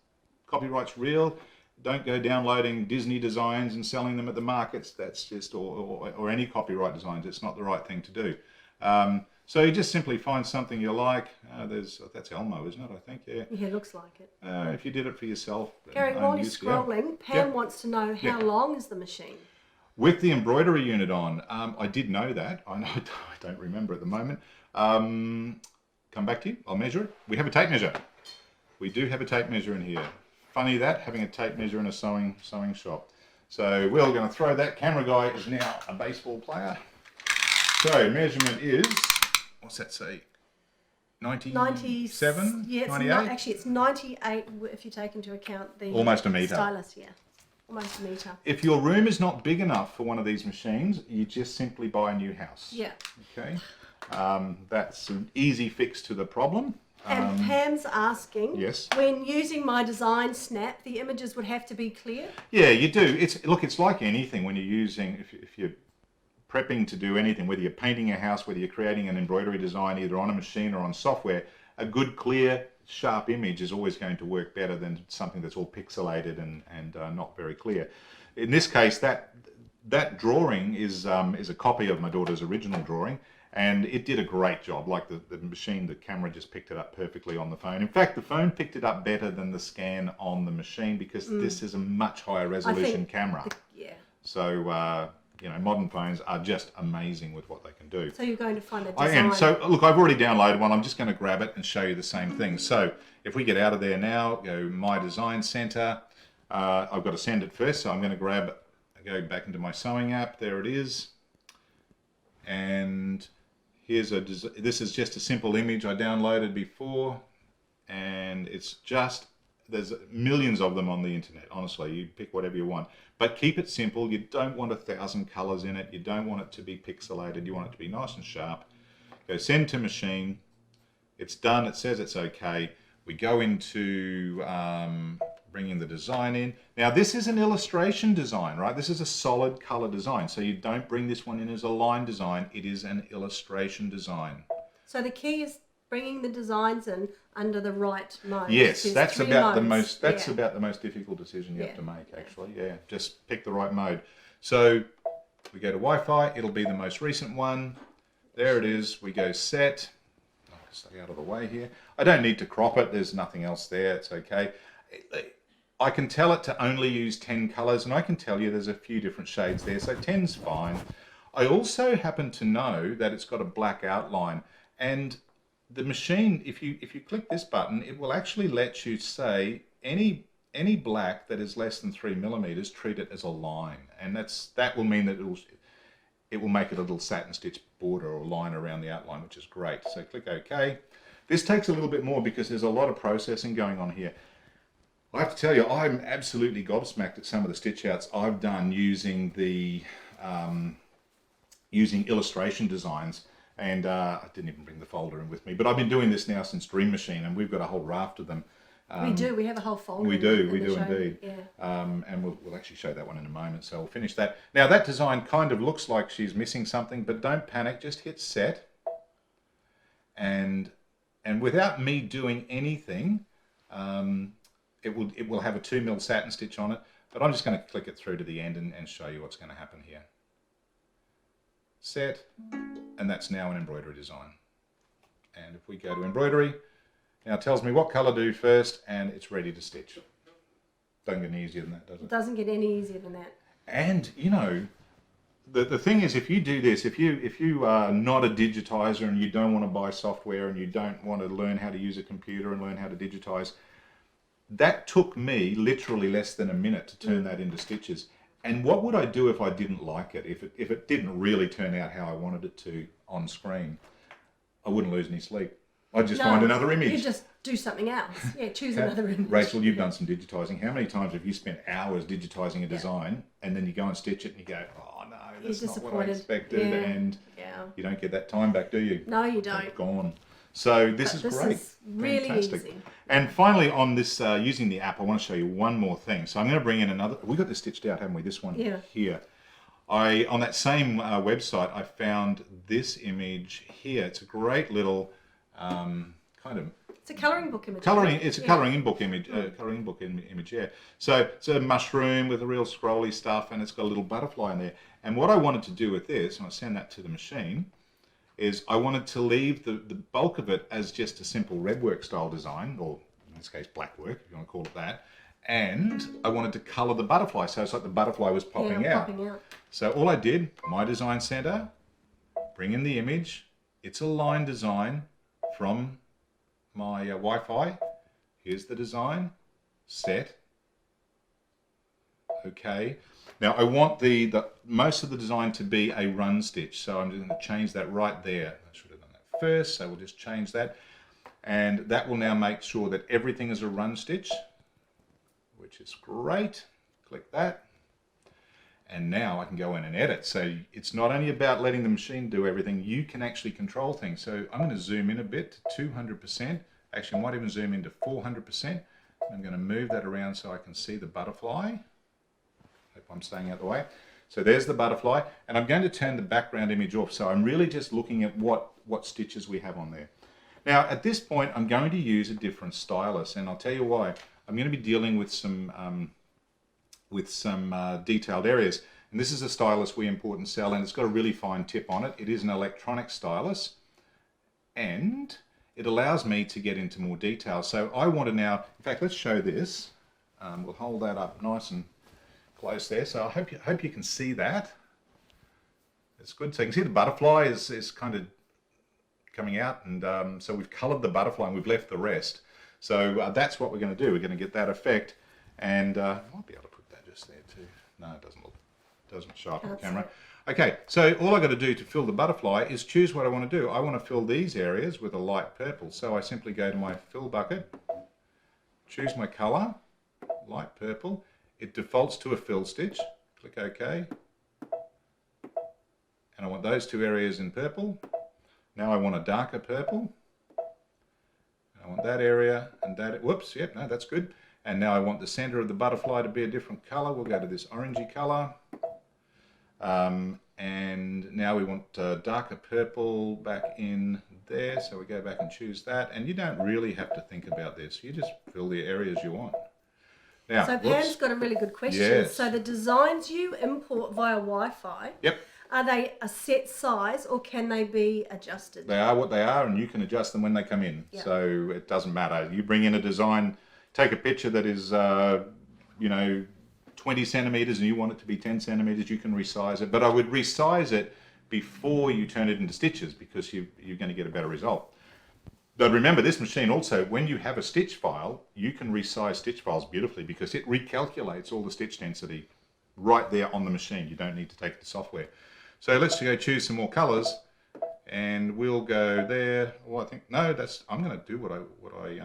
copyright's real. Don't go downloading Disney designs and selling them at the markets. That's just, or any copyright designs. It's not the right thing to do. So you just simply find something you like. That's Elmo, isn't it? I think, yeah. Yeah, it looks like it. If you did it for yourself. Gary, while you're scrolling, Pam wants to know how long is the machine? With the embroidery unit on, I did know that. I don't remember at the moment. Come back to you. I'll measure it. We have a tape measure. We do have a tape measure in here. Funny that, having a tape measure in a sewing shop. So we're going to throw that. Camera guy is now a baseball player. So measurement is, what's that say? 97? Yeah, it's 98? actually it's 98 if you take into account the almost a metre. Stylus, yeah. Almost a metre. If your room is not big enough for one of these machines, you just simply buy a new house. Yeah. Okay. That's an easy fix to the problem. And Pam's asking, yes, when using my design snap, the images would have to be clear? Yeah, you do. It's like anything when you're using, if you're prepping to do anything, whether you're painting a house, whether you're creating an embroidery design either on a machine or on software, a good, clear, sharp image is always going to work better than something that's all pixelated and not very clear. In this case, that drawing is a copy of my daughter's original drawing, and it did a great job. Like the machine, the camera just picked it up perfectly on the phone. In fact, the phone picked it up better than the scan on the machine because this is a much higher resolution camera. So, you know, modern phones are just amazing with what they can do. So you're going to find a design. I am. So, look, I've already downloaded one. I'm just going to grab it and show you the same thing. So, if we get out of there now, go My Design Center. I've got to send it first, so I'm going to go back into my sewing app. There it is. And here's this is just a simple image I downloaded before. and it's just, there's millions of them on the internet. Honestly, you pick whatever you want, but keep it simple. You don't want 1,000 colors in it. You don't want it to be pixelated. You want it to be nice and sharp. Go send to machine. It's done. It says it's okay. We go into bringing the design in. Now this is an illustration design, right? This is a solid color design. So you don't bring this one in as a line design. It is an illustration design. So the key is bringing the designs in under the right mode. Yes, There's that's three about the modes. most. That's Yeah. about the most difficult decision you have Yeah. to make. Actually, yeah. Just pick the right mode. So we go to Wi-Fi. It'll be the most recent one. There it is. We go set. I'll stay out of the way here. I don't need to crop it. There's nothing else there. It's okay. I can tell it to only use 10 colors, and I can tell you there's a few different shades there. So 10's fine. I also happen to know that it's got a black outline, and the machine, if you click this button, it will actually let you say any black that is less than 3 millimeters, treat it as a line, and that will mean that it will make it a little satin stitch border or line around the outline, which is great. So click OK. This takes a little bit more because there's a lot of processing going on here. I have to tell you, I'm absolutely gobsmacked at some of the stitch outs I've done using the using illustration designs. And I didn't even bring the folder in with me, but I've been doing this now since Dream Machine, and we've got a whole raft of them. We do. We have a whole folder. We do in the show. indeed. Yeah. And we'll actually show that one in a moment, so we'll finish that. Now that design kind of looks like she's missing something, but don't panic, just hit set. And without me doing anything, it will have a 2 mil satin stitch on it, but I'm just going to click it through to the end and show you what's going to happen here. Set, and that's now an embroidery design. And if we go to embroidery, now it tells me what color to do first, and it's ready to stitch. Doesn't get any easier than that, does it? It doesn't get any easier than that. And you know, the thing is, if you do this, if you are not a digitizer and you don't want to buy software and you don't want to learn how to use a computer and learn how to digitize, that took me literally less than a minute to turn that into stitches. And what would I do if I didn't like it? If it didn't really turn out how I wanted it to on screen, I wouldn't lose any sleep. I'd just find another image. You just do something else. Yeah, choose another image. Rachel, you've done some digitizing. How many times have you spent hours digitizing a design and then you go and stitch it and you go, oh no, that's not what I expected, and you don't get that time back, do you? No, you don't. It's gone. So this is great. This is really fantastic. easy. And finally, on this using the app, I want to show you one more thing. So I'm going to bring in another. We got this stitched out, haven't we? This one here. On that same website, I found this image here. It's a great little kind of. It's a colouring book image. It's a colouring book image. Colouring book image. Yeah. So it's a mushroom with a real scrolly stuff, and it's got a little butterfly in there. And what I wanted to do with this, and I send that to the machine, is I wanted to leave the bulk of it as just a simple redwork style design, or in this case black work, if you want to call it that. And I wanted to colour the butterfly, so it's like the butterfly was popping out. So all I did, my design center, bring in the image. It's a line design from my Wi-Fi. Here's the design, set. Okay. Now I want the most of the design to be a run stitch, so I'm just going to change that right there. I should have done that first, so we'll just change that, and that will now make sure that everything is a run stitch, which is great. Click that, and now I can go in and edit. So it's not only about letting the machine do everything, you can actually control things. So I'm going to zoom in a bit to 200%. Actually, I might even zoom into 400%. I'm going to move that around so I can see the butterfly. Hope I'm staying out the way. So there's the butterfly, and I'm going to turn the background image off. So I'm really just looking at what stitches we have on there. Now at this point, I'm going to use a different stylus, and I'll tell you why. I'm going to be dealing with some detailed areas. And this is a stylus we import and sell, and it's got a really fine tip on it. It is an electronic stylus, and it allows me to get into more detail. So I want to now, in fact, let's show this. We'll hold that up nice and close there. So I hope you can see that. It's good. So you can see the butterfly is kind of coming out, and so we've coloured the butterfly and we've left the rest. So that's what we're going to do. We're going to get that effect, and I might be able to put that just there too. No, it doesn't look doesn't show up on Can't camera. see it. Okay, so all I got to do to fill the butterfly is choose what I want to do. I want to fill these areas with a light purple. So I simply go to my fill bucket, choose my color, light purple. It defaults to a fill stitch. Click OK. And I want those two areas in purple. Now I want a darker purple. I want that area and that, whoops, yep, no, that's good. And now I want the center of the butterfly to be a different color. We'll go to this orangey color. And now we want darker purple back in there. So we go back and choose that. And you don't really have to think about this. You just fill the areas you want. Now, So Pam's got a really good question. Yes. So the designs you import via Wi-Fi, yep, are they a set size or can they be adjusted? they are what they are, and you can adjust them when they come in. Yep. So it doesn't matter. You bring in a design, take a picture that is, 20 centimeters and you want it to be 10 centimeters, you can resize it. But I would resize it before you turn it into stitches because you're going to get a better result. But remember, this machine also, when you have a stitch file, you can resize stitch files beautifully because it recalculates all the stitch density right there on the machine. You don't need to take it to software. So let's go choose some more colors, and we'll go there. Well, I think no, I'm going to do what I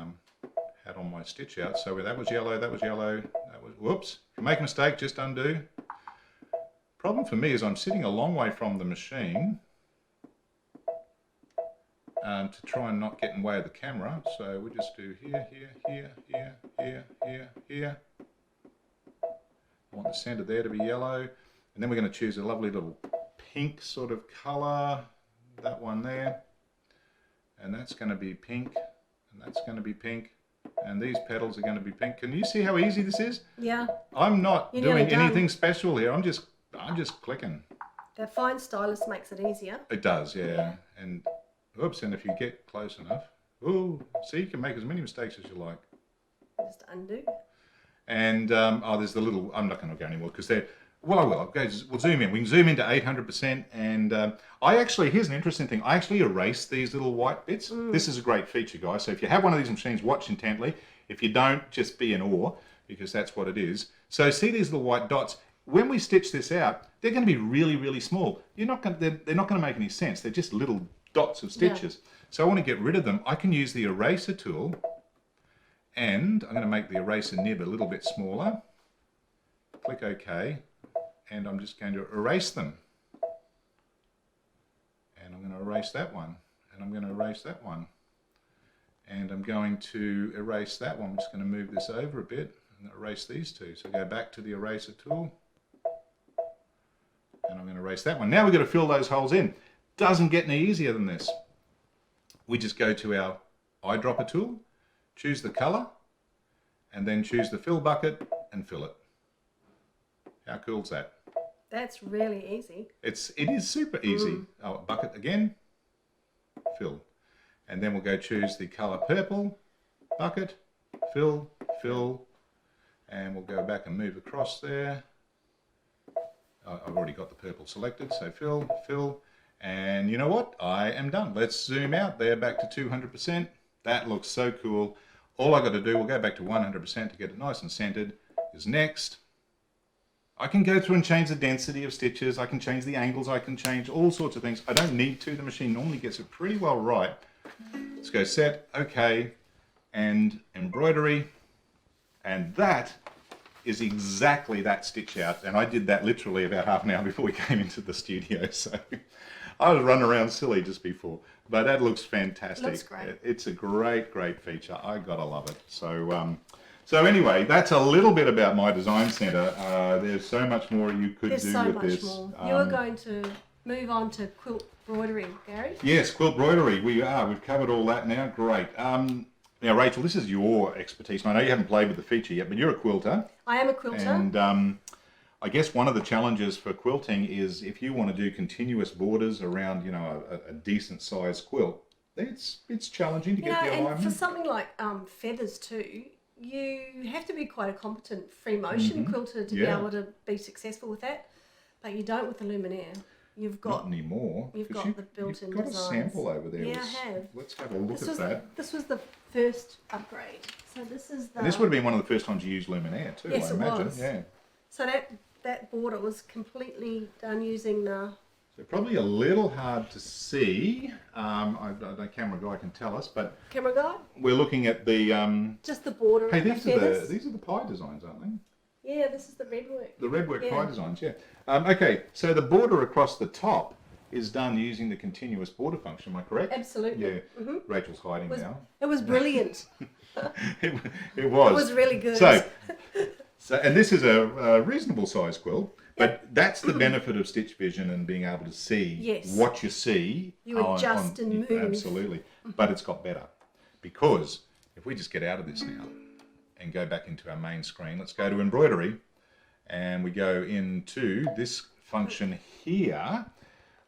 had on my stitch out. So that was yellow, that was yellow, that was, whoops. If you make a mistake, just undo. Problem for me is I'm sitting a long way from the machine to try and not get in the way of the camera. So we'll just do here, here, here, here, here, here, here. I want the center there to be yellow. And then we're going to choose a lovely little pink sort of color, that one there. And that's going to be pink, and that's going to be pink. And these petals are going to be pink. Can you see how easy this is? Yeah. I'm not You're doing nearly done. anything special here. I'm just clicking. That fine stylus makes it easier. It does, yeah. And oops, and if you get close enough, ooh, see, you can make as many mistakes as you like. Just undo. And there's the little. I'm not going to go anymore because they're. Well, I will. We'll zoom in. We can zoom into 800%. And here's an interesting thing. I actually erase these little white bits. This is a great feature, guys. So if you have one of these machines, watch intently. If you don't, just be in awe because that's what it is. So see these little white dots. When we stitch this out, they're going to be really, really small. They're not going to make any sense. They're just little dots of stitches. Yeah. So I want to get rid of them. I can use the eraser tool, and I'm going to make the eraser nib a little bit smaller. Click OK. And I'm just going to erase them. And I'm going to erase that one. And I'm going to erase that one. And I'm going to erase that one. I'm just going to move this over a bit and erase these two. So go back to the eraser tool. And I'm going to erase that one. Now we've got to fill those holes in. Doesn't get any easier than this. We just go to our eyedropper tool, choose the color, and then choose the fill bucket and fill it. How cool is that? That's really easy. It is super easy. Oh, bucket again, fill. And then we'll go choose the color purple, bucket, fill, fill, and we'll go back and move across there. I've already got the purple selected, so fill, fill, and you know what? I am done. Let's zoom out there back to 200%. That looks so cool. All I got to do, we'll go back to 100% to get it nice and centered, is next. I can go through and change the density of stitches, I can change the angles, I can change all sorts of things. I don't need to, the machine normally gets it pretty well right. Let's go set, OK, and embroidery. And that is exactly that stitch out. And I did that literally about half an hour before we came into the studio. So I was running around silly just before. But that looks fantastic. Looks great. It's a great, great feature. I gotta love it. So anyway, that's a little bit about my design center. There's so much more you could do with this. There's so much more. You're going to move on to quilt embroidery, Gary? Yes, quilt embroidery. We are. We've covered all that now. Great. Now, Rachel, this is your expertise. And I know you haven't played with the feature yet, but you're a quilter. I am a quilter. And I guess one of the challenges for quilting is if you want to do continuous borders around, a decent sized quilt, it's challenging to get the alignment. And for something like feathers too, you have to be quite a competent free motion quilter to be able to be successful with that, but you don't with the Luminaire. You've got not anymore. You've got the built-in You've got designs. A sample over there. Yeah, I have. Let's have a look at that. This was the first upgrade. So this is the. And this would have been one of the first times you used Luminaire too. Yes, I imagine. Was. Yeah. So that that border was completely done using the So probably a little hard to see. The camera guy can tell us, but camera guy. we're looking at the. Just the border. Hey, and the feathers. these are the pie designs, aren't they? Yeah, this is the red work. The red work Yeah. pie designs, yeah. Okay, so the border across the top is done using the continuous border function. Am I correct? Absolutely. Yeah. Rachel's hiding now. It was brilliant. it was. It was really good. So, and this is a reasonable size quilt, but that's the benefit of stitch vision and being able to see Yes. what you see. You adjust and move. Absolutely, but it's got better because if we just get out of this now and go back into our main screen, let's go to embroidery, and we go into this function here.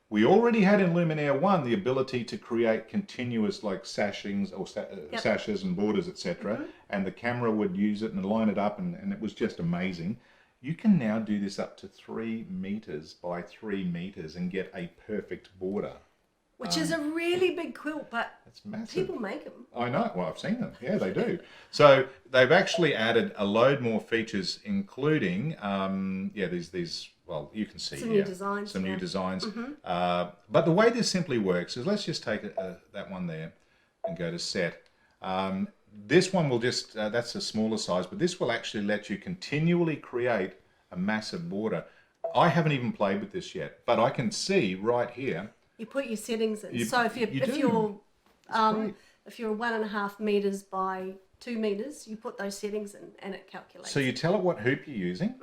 We already had in Luminaire 1 the ability to create continuous like sashings or sashes and borders, etc. And the camera would use it and line it up, and it was just amazing. You can now do this up to 3 meters by 3 meters and get a perfect border. Which is a really big quilt, but It's massive. people make them. I know. Well, I've seen them. Yeah, they do. So they've actually added a load more features, including these. Well, you can see Some here new designs. some new yeah. designs. But the way this simply works is, let's just take that one there and go to set. This one will just that's a smaller size, but this will actually let you continually create a massive border. I haven't even played with this yet, but I can see right here. You put your settings in. You- So if you you're do. Great. if you're 1.5 meters by 2 meters, you put those settings in, and it calculates. So you tell it what hoop you're using.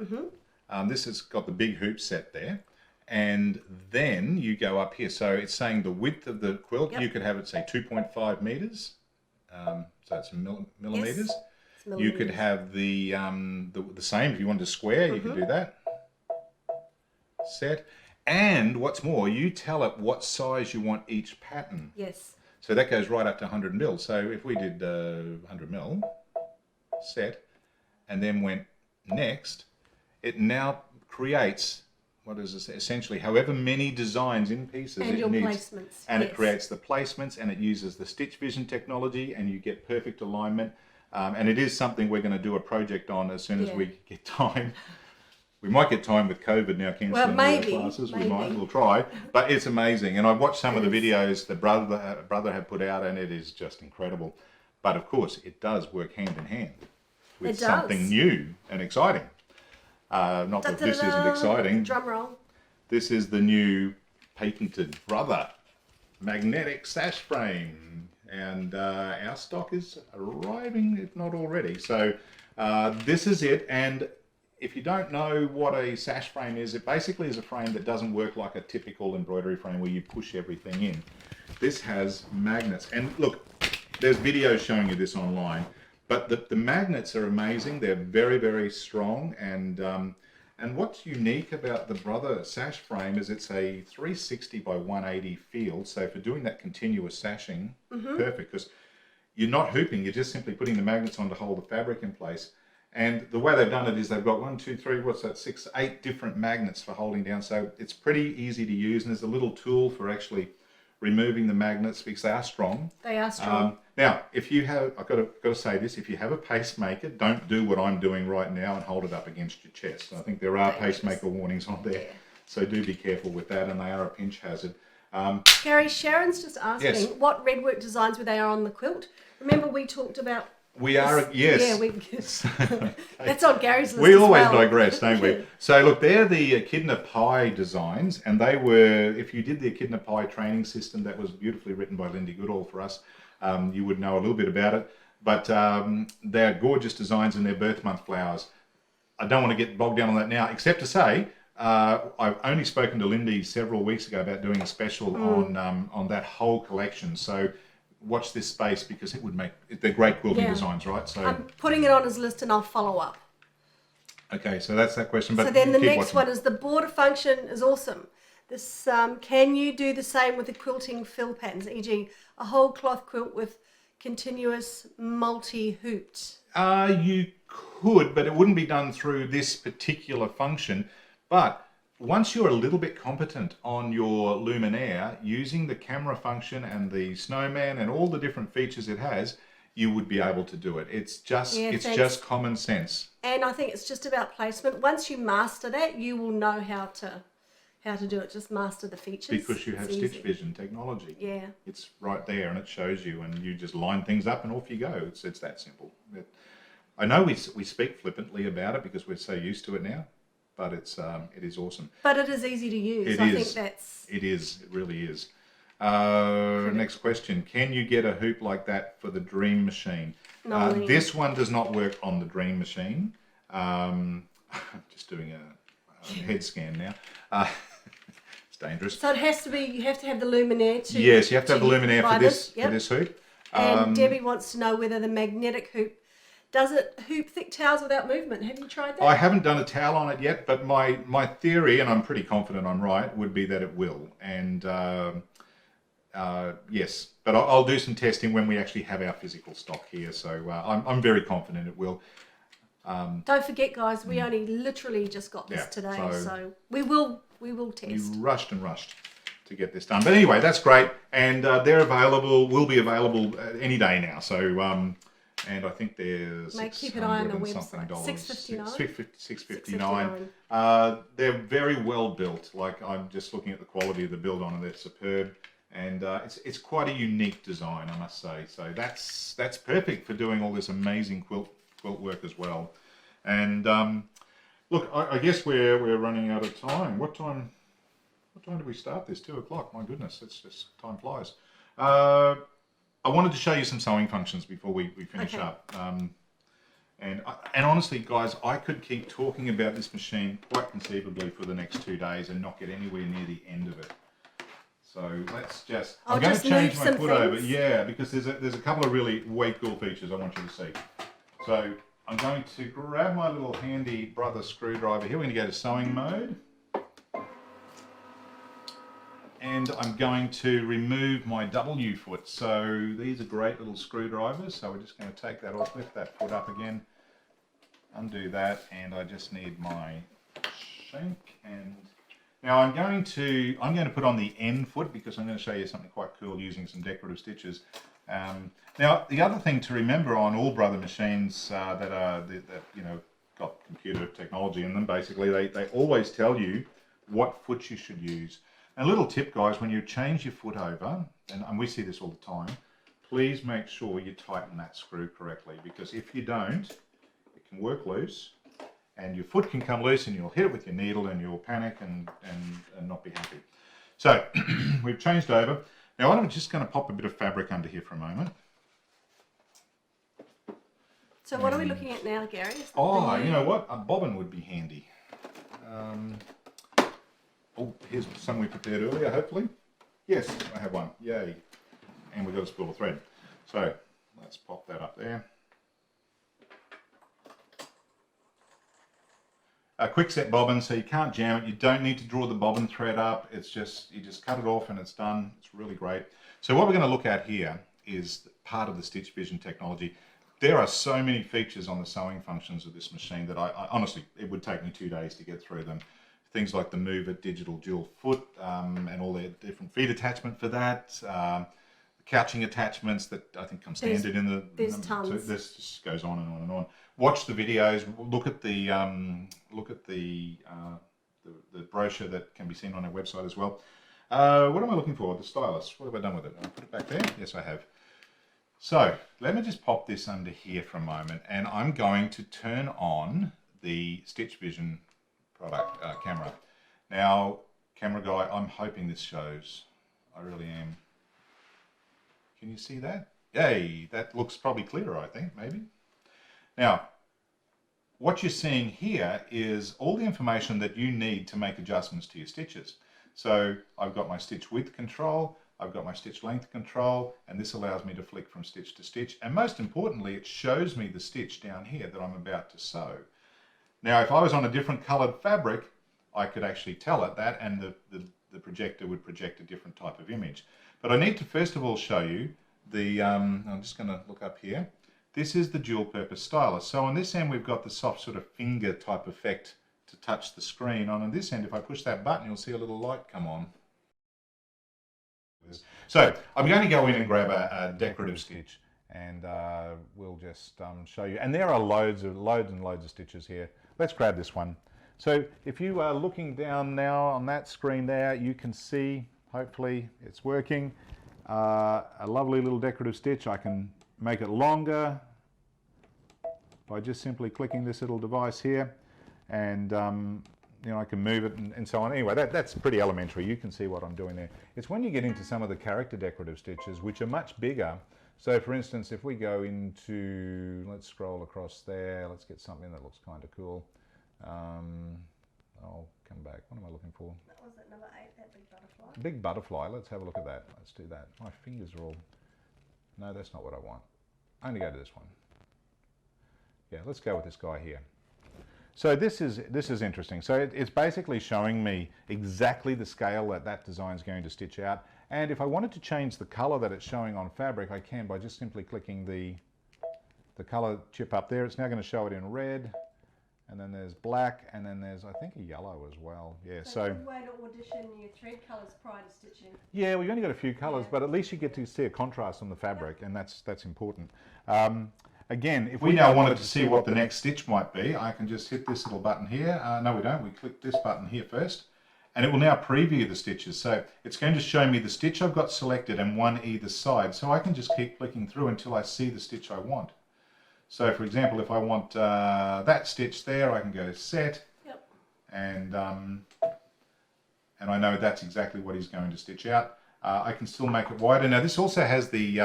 This has got the big hoop set there. And then you go up here. So it's saying the width of the quilt, Yep. you could have it say 2.5 meters. So it's millimeters. Yes, it's You could millimeters. have the same if you wanted to square, you could do that. Set. And what's more, you tell it what size you want each pattern. Yes. So that goes right up to 100 mil. So if we did 100 mil, set, and then went next, it now creates, what is this, essentially however many designs in pieces And it your needs. placements. And yes. it creates the placements, and it uses the stitch vision technology, and you get perfect alignment. And it is something we're going to do a project on as soon as Yeah. we get time. We might get time with COVID now cancelling Well, maybe, classes. maybe. We'll try. But it's amazing. And I've watched some of the videos the brother had put out, and it is just incredible. But of course, it does work hand in hand with It does. something new and exciting. Not that this isn't exciting. Drum roll. This is the new patented Brother magnetic sash frame. And our stock is arriving, if not already. So this is it. And if you don't know what a sash frame is, it basically is a frame that doesn't work like a typical embroidery frame where you push everything in. This has magnets. And look, there's videos showing you this online. But the magnets are amazing. They're very, very strong. And what's unique about the Brother sash frame is it's a 360 by 180 field. So for doing that continuous sashing, perfect. Because you're not hooping. You're just simply putting the magnets on to hold the fabric in place. And the way they've done it is they've got 1, 2, 3, what's that, 6, 8 different magnets for holding down. So it's pretty easy to use. And there's a little tool for actually removing the magnets because they are strong. They are strong. Now, if you have, I've got to say this, if you have a pacemaker, don't do what I'm doing right now and hold it up against your chest. I think there are pacemaker warnings on there. Yeah. So do be careful with that, and they are a pinch hazard. Gary, Sharon's just asking Yes. what redwork designs were they on the quilt? Remember we talked about We are, yes. Yeah, that's on Gary's list. We as always well. digress, don't we? So look, they're the Echidna pie designs, and they were, if you did the Echidna pie training system that was beautifully written by Lindy Goodall for us, you would know a little bit about it. But they're gorgeous designs, and they're birth month flowers. I don't want to get bogged down on that now, except to say I've only spoken to Lindy several weeks ago about doing a special on that whole collection. So watch this space because it would make, they're great quilting designs, right? So I'm putting it on his list and I'll follow up. okay, so that's that question. But So then the keep next watching. one is the border function is awesome. This can you do the same with the quilting fill patterns, e.g. a whole cloth quilt with continuous multi-hooped? You could, but it wouldn't be done through this particular function. But once you're a little bit competent on your Luminaire, using the camera function and the snowman and all the different features it has, you would be able to do it. It's just it's thanks. just common sense. And I think it's just about placement. Once you master that, you will know how to do it. Just master the features. Because you have It's Stitch easy. Vision technology. Yeah. It's right there and it shows you, and you just line things up and off you go. It's that simple. I know we speak flippantly about it because we're so used to it now, but it is awesome. But it is easy to use. I think that's... It is. It really is. Next question. Can you get a hoop like that for the Dream Machine? No, this one does not work on the Dream Machine. Just doing a head scan now. It's dangerous. So it has to be, you have to have the Luminaire to... Yes, you have to have the Luminaire buy for this, Yep. for this hoop. And Debbie wants to know whether the magnetic hoop, does it hoop thick towels without movement? Have you tried that? I haven't done a towel on it yet, but my theory, and I'm pretty confident I'm right, would be that it will. And yes, but I'll do some testing when we actually have our physical stock here. So I'm very confident it will. Don't forget, guys, we only literally just got this today, so we will test. You rushed and rushed to get this done. But anyway, that's great. And they're available, will be available any day now. So... and I think there's keep an eye on the something website. dollars. $6.59. $6.59. They're very well built. Like, I'm just looking at the quality of the build on it. They're superb, and it's quite a unique design, I must say. So that's perfect for doing all this amazing quilt work as well. And look, I guess we're running out of time. What time did we start this? 2 o'clock. My goodness, it's just time flies. I wanted to show you some sewing functions before we finish up. And honestly, guys, I could keep talking about this machine quite conceivably for the next 2 days and not get anywhere near the end of it. So let's just... I'm going to change my foot over. Yeah, because there's a couple of really way cool features I want you to see. So I'm going to grab my little handy brother screwdriver here. We're going to go to sewing mode. And I'm going to remove my W foot. So these are great little screwdrivers. So we're just going to take that off, lift that foot up again, undo that, and I just need my shank. And now I'm going to put on the end foot because I'm going to show you something quite cool using some decorative stitches. Now the other thing to remember on all Brother machines that you know got computer technology in them, basically they always tell you what foot you should use. And a little tip, guys, when you change your foot over, and we see this all the time, please make sure you tighten that screw correctly, because if you don't, it can work loose and your foot can come loose and you'll hit it with your needle and you'll panic and not be happy. So we've changed over. Now I'm just going to pop a bit of fabric under here for a moment. So what are we looking at now, Gary? Oh, you know what? A bobbin would be handy. Oh, here's some we prepared earlier, hopefully. Yes, I have one. Yay. And we've got a spool of thread. So let's pop that up there. A quick set bobbin, so you can't jam it. You don't need to draw the bobbin thread up. It's just, you just cut it off and it's done. It's really great. So what we're going to look at here is part of the Stitch Vision technology. There are so many features on the sewing functions of this machine that I honestly, it would take me 2 days to get through them. Things like the Move It digital dual foot and all their different feet attachment for that. The couching attachments that I think come standard in the... There's tons. This just goes on and on and on. Watch the videos. Look at the brochure that can be seen on our website as well. What am I looking for? The Stylus. What have I done with it? I put it back there? Yes, I have. So let me just pop this under here for a moment, and I'm going to turn on the Stitch Vision product camera. Now, camera guy, I'm hoping this shows. I really am. Can you see that? Yay, that looks probably clearer, I think, maybe. Now, what you're seeing here is all the information that you need to make adjustments to your stitches. So I've got my stitch width control, I've got my stitch length control, and this allows me to flick from stitch to stitch. And most importantly, it shows me the stitch down here that I'm about to sew. Now, if I was on a different colored fabric, I could actually tell it that, and the projector would project a different type of image. But I need to first of all show you the, I'm just going to look up here. This is the dual purpose stylus. So on this end, we've got the soft sort of finger type effect to touch the screen. On this end, if I push that button, you'll see a little light come on. So I'm going to go in and grab a decorative stitch. and we'll just show you. And there are loads and loads of stitches here. Let's grab this one. So if you are looking down now on that screen there, you can see, hopefully it's working, a lovely little decorative stitch. I can make it longer by just simply clicking this little device here, and you know, I can move it and so on. Anyway, that's pretty elementary. You can see what I'm doing there. It's when you get into some of the character decorative stitches, which are much bigger. So for instance, if we go into, let's scroll across there, let's get something that looks kind of cool. I'll come back. What am I looking for? That was at number 8, that big butterfly. Big butterfly. Let's have a look at that. Let's do that. My fingers are all... No, that's not what I want. I'm going to go to this one. Yeah, let's go with this guy here. So this is interesting. So it's basically showing me exactly the scale that design is going to stitch out. And if I wanted to change the color that it's showing on fabric, I can by just simply clicking the color chip up there. It's now going to show it in red, and then there's black, and then there's, I think, a yellow as well. Yeah. So a good way to audition your thread colours prior to stitching. Yeah, we've only got a few colors, but at least you get to see a contrast on the fabric, and that's important. Again, if we now wanted to see what the next stitch might be, I can just hit this little button here. No, we don't. We click this button here first, and it will now preview the stitches. So it's going to show me the stitch I've got selected and one either side. So I can just keep clicking through until I see the stitch I want. So for example, if I want that stitch there, I can go set, yep. and I know that's exactly what he's going to stitch out. I can still make it wider. Now this also has the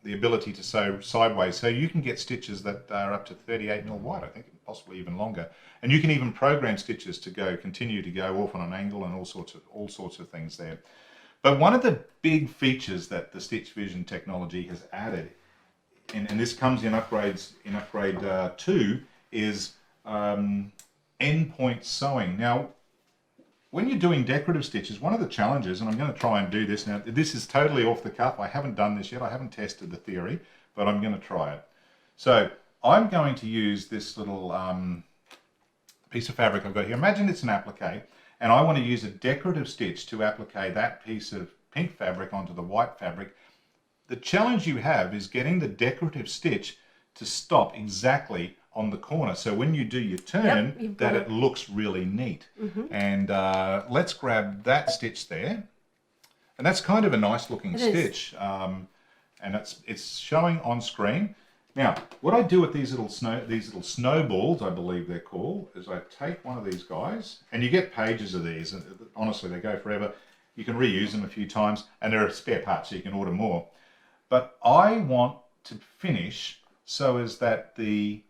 ability to sew sideways, so you can get stitches that are up to 38mm wide, I think, possibly even longer. And you can even program stitches to continue to go off on an angle and all sorts of things there. But one of the big features that the Stitch Vision technology has added, and this comes in upgrade 2, is endpoint sewing. Now, when you're doing decorative stitches, one of the challenges, and I'm going to try and do this now, this is totally off the cuff, I haven't done this yet, I haven't tested the theory, but I'm going to try it. So I'm going to use this little piece of fabric I've got here. Imagine it's an applique, and I want to use a decorative stitch to applique that piece of pink fabric onto the white fabric. The challenge you have is getting the decorative stitch to stop exactly on the corner, so when you do your turn, that it looks really neat. And let's grab that stitch there, and that's kind of a nice looking stitch, and it's showing on screen. Now, what I do with these little snowballs, I believe they're called, is I take one of these guys, and you get pages of these, and honestly they go forever. You can reuse them a few times, and there are spare parts, so you can order more. But I want to finish so as that the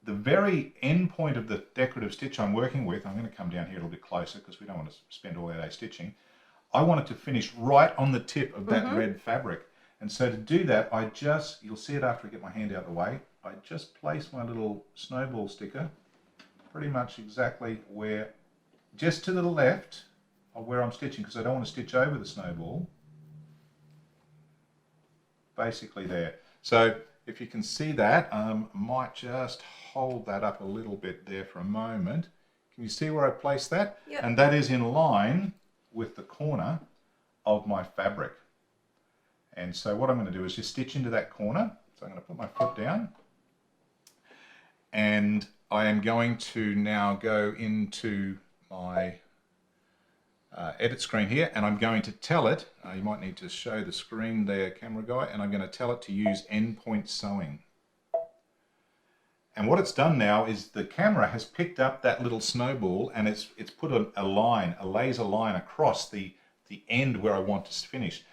very end point of the decorative stitch I'm working with, I'm going to come down here a little bit closer because we don't want to spend all our day stitching. I want it to finish right on the tip of that red fabric. And so to do that, you'll see it after I get my hand out of the way, I just place my little snowball sticker pretty much exactly just to the left of where I'm stitching, because I don't want to stitch over the snowball. Basically there. So if you can see that, I might just hold that up a little bit there for a moment. Can you see where I placed that? Yep. And that is in line with the corner of my fabric. And so what I'm going to do is just stitch into that corner. So I'm going to put my foot down, and I am going to now go into my edit screen here, and I'm going to tell it, you might need to show the screen there, camera guy, and I'm going to tell it to use endpoint sewing. And what it's done now is the camera has picked up that little snowball, and it's put a laser line across the end where I want to finish.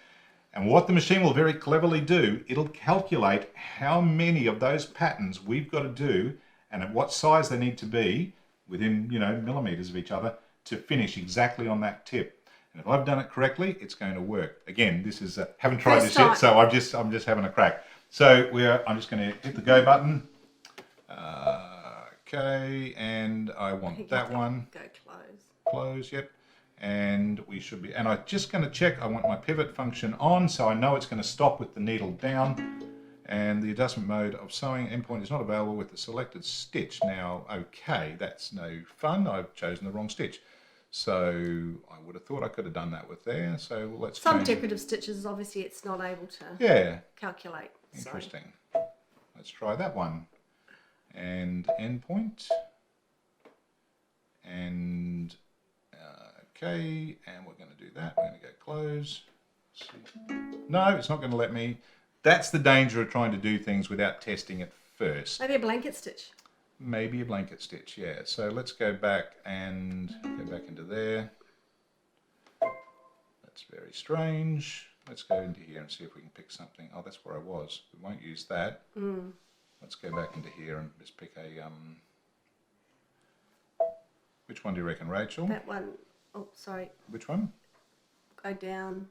And what the machine will very cleverly do, it'll calculate how many of those patterns we've got to do and at what size they need to be within, millimeters of each other to finish exactly on that tip. And if I've done it correctly, it's going to work. Again, this is haven't tried this yet, so I'm just having a crack. So I'm just going to hit the go button. Okay, and I want that one. Go close. Close, yep. And we should be, and I'm just going to check, I want my pivot function on, so I know it's going to stop with the needle down. And the adjustment mode of sewing endpoint is not available with the selected stitch. Now, okay, that's no fun. I've chosen the wrong stitch. So I would have thought I could have done that with there. So let's Some decorative stitches, obviously, it's not able to calculate. Interesting. Let's try that one. And endpoint. And okay, and we're going to do that. We're going to go close. Let's see. No, it's not going to let me. That's the danger of trying to do things without testing it first. Maybe a blanket stitch. Maybe a blanket stitch, yeah. So let's go back and go back into there. That's very strange. Let's go into here and see if we can pick something. Oh, that's where I was. We won't use that. Let's go back into here and just pick a... Which one do you reckon, Rachel? That one. Oh, sorry. Which one? Go down.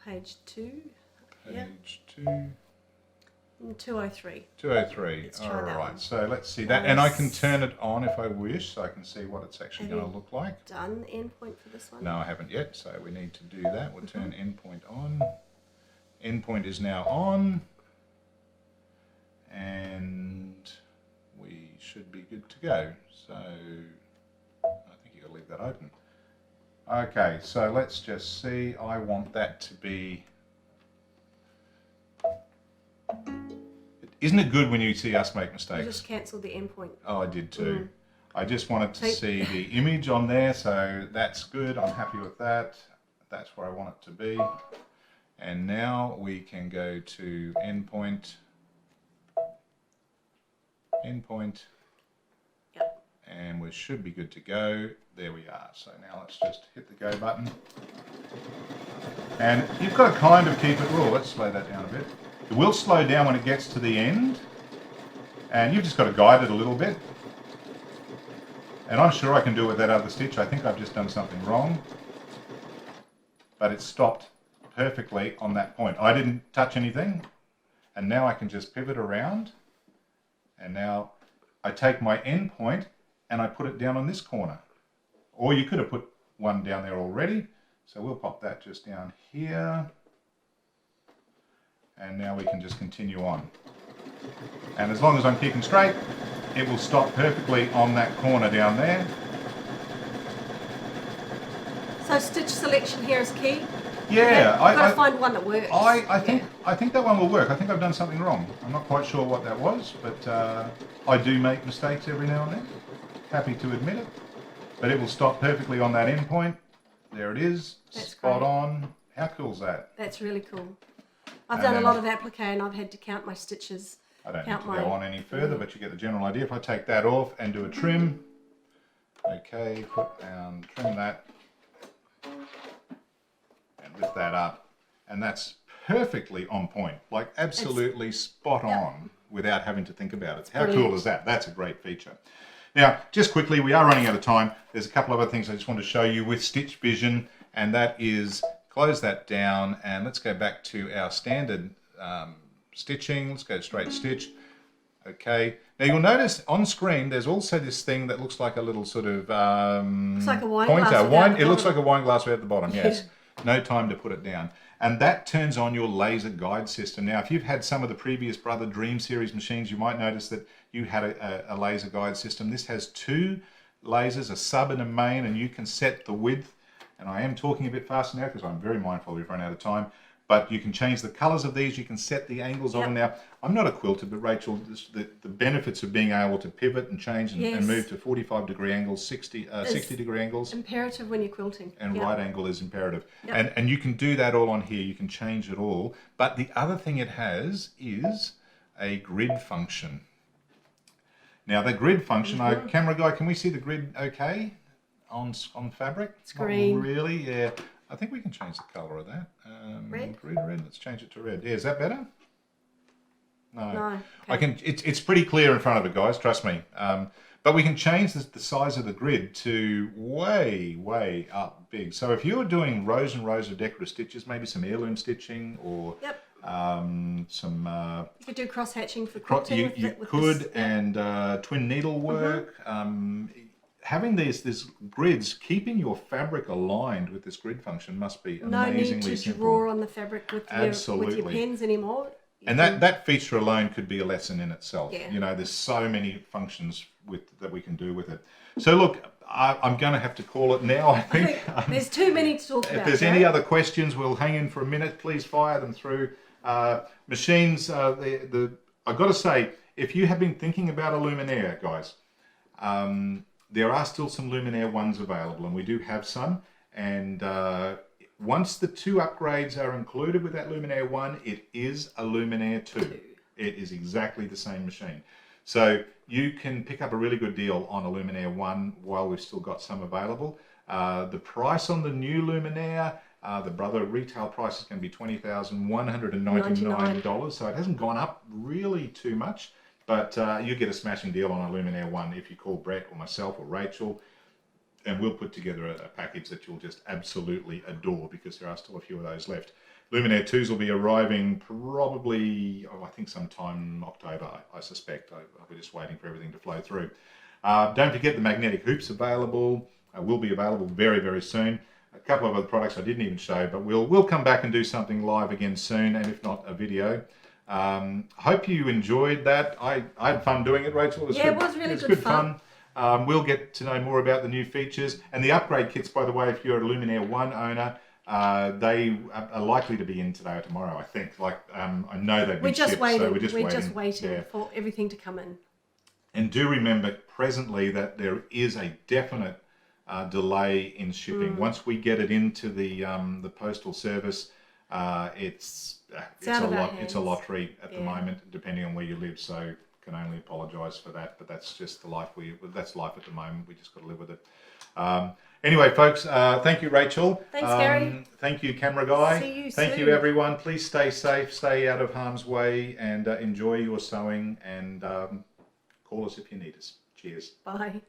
Page 2. Page 2. 203. 203. Let's try All that right. one. So let's see that. And I can turn it on if I wish, so I can see what it's actually going to look like. Done endpoint for this one? No, I haven't yet, so we need to do that. We'll turn endpoint on. Endpoint is now on. And we should be good to go. So I think you've got to leave that open. Okay, so let's just see. I want that to be... Isn't it good when you see us make mistakes? You just cancelled the endpoint. Oh, I did too. I just wanted to see the image on there, so that's good. I'm happy with that. That's where I want it to be. And now we can go to endpoint. Endpoint. Yep. And we should be good to go. There we are. So now let's just hit the go button. And you've got to kind of keep it. Oh, let's slow that down a bit. It will slow down when it gets to the end. And you've just got to guide it a little bit. And I'm sure I can do it with that other stitch. I think I've just done something wrong. But it stopped perfectly on that point. I didn't touch anything. And now I can just pivot around. And now I take my end point and I put it down on this corner. Or you could have put one down there already. So we'll pop that just down here. And now we can just continue on. And as long as I'm keeping straight, it will stop perfectly on that corner down there. So stitch selection here is key? Yeah. You've got to find one that works. I think that one will work. I think I've done something wrong. I'm not quite sure what that was, but I do make mistakes every now and then. Happy to admit it. But it will stop perfectly on that end point. There it is. That's Spot great. on. How cool is that? That's really cool. I've And done a then- lot of applique and I've had to count my stitches. I don't need Count to go my- on any further, but you get the general idea. If I take that off and do a trim, okay, put down, trim that, and lift that up, and that's perfectly on point, like absolutely spot on without having to think about it. How cool brilliant. is that? That's a great feature. Now, just quickly, we are running out of time. There's a couple of other things I just want to show you with Stitch Vision, and that is close that down, and let's go back to our standard stitching. Let's go straight stitch. Okay. Now you'll notice on screen there's also this thing that looks like a little sort of Looks like a wine pointer. glass without the It looks like bottom. a wine glass without the bottom. Yes. No time to put it down. And that turns on your laser guide system. Now, if you've had some of the previous Brother Dream series machines, you might notice that you had a laser guide system. This has two lasers, a sub and a main, and you can set the width. And I am talking a bit faster now because I'm very mindful we've run out of time. But you can change the colors of these. You can set the angles of them. Now, I'm not a quilter, but Rachel, the benefits of being able to pivot and change and move to 45-degree angles, 60-degree angles. Imperative when you're quilting. And right angle is imperative. Yep. And you can do that all on here. You can change it all. But the other thing it has is a grid function. Now, the grid function, camera guy, can we see the grid okay on fabric? It's green. Not really, yeah. I think we can change the colour of that. Red? Red. Let's change it to red. Yeah, is that better? No. No. I can. It's pretty clear in front of it, guys. Trust me. But we can change the size of the grid to way up big. So if you're doing rows and rows of decorative stitches, maybe some heirloom stitching or some. You could do cross hatching for You quilting. could, and twin needle work. Having these grids, keeping your fabric aligned with this grid function must be no amazingly need to simple. draw on the fabric with your Absolutely. pens anymore. And that feature alone could be a lesson in itself. Yeah. You know, there's so many functions that we can do with it. So look, I'm going to have to call it now, I think. There's too many to talk about. If there's any other questions, we'll hang in for a minute. Please fire them through. Machines, I've got to say, if you have been thinking about a Luminaire, guys, there are still some Luminaire 1s available, and we do have some. And once the 2 upgrades are included with that Luminaire 1, it is a Luminaire 2. It is exactly the same machine. So you can pick up a really good deal on a Luminaire 1 while we've still got some available. The price on the new Luminaire, the Brother retail price is going to be $20,199. So it hasn't gone up really too much, but you get a smashing deal on a Luminaire 1 if you call Brett or myself or Rachel, and we'll put together a package that you'll just absolutely adore, because there are still a few of those left. Luminaire 2s will be arriving probably, I think sometime October, I suspect. We're just waiting for everything to flow through. Don't forget the magnetic hoops available. Will be available very, very soon. A couple of other products I didn't even show, but we'll come back and do something live again soon, and if not, a video. Hope you enjoyed that. I had fun doing it, Rachel. It was really good fun. We'll get to know more about the new features and the upgrade kits. By the way, if you're a Luminaire 1 owner, they are likely to be in today or tomorrow, I think. I know they've been shipped, so we're just waiting for everything to come in. And do remember presently that there is a definite delay in shipping. Once we get it into the postal service, it's a lottery at the moment, depending on where you live. So can only apologise for that, but that's just the life that's life at the moment. We just got to live with it. Anyway, folks, thank you, Rachel. Thanks, Gary. Thank you, camera guy. See you Thank soon. you, everyone. Please stay safe, stay out of harm's way, and enjoy your sewing. And call us if you need us. Cheers. Bye.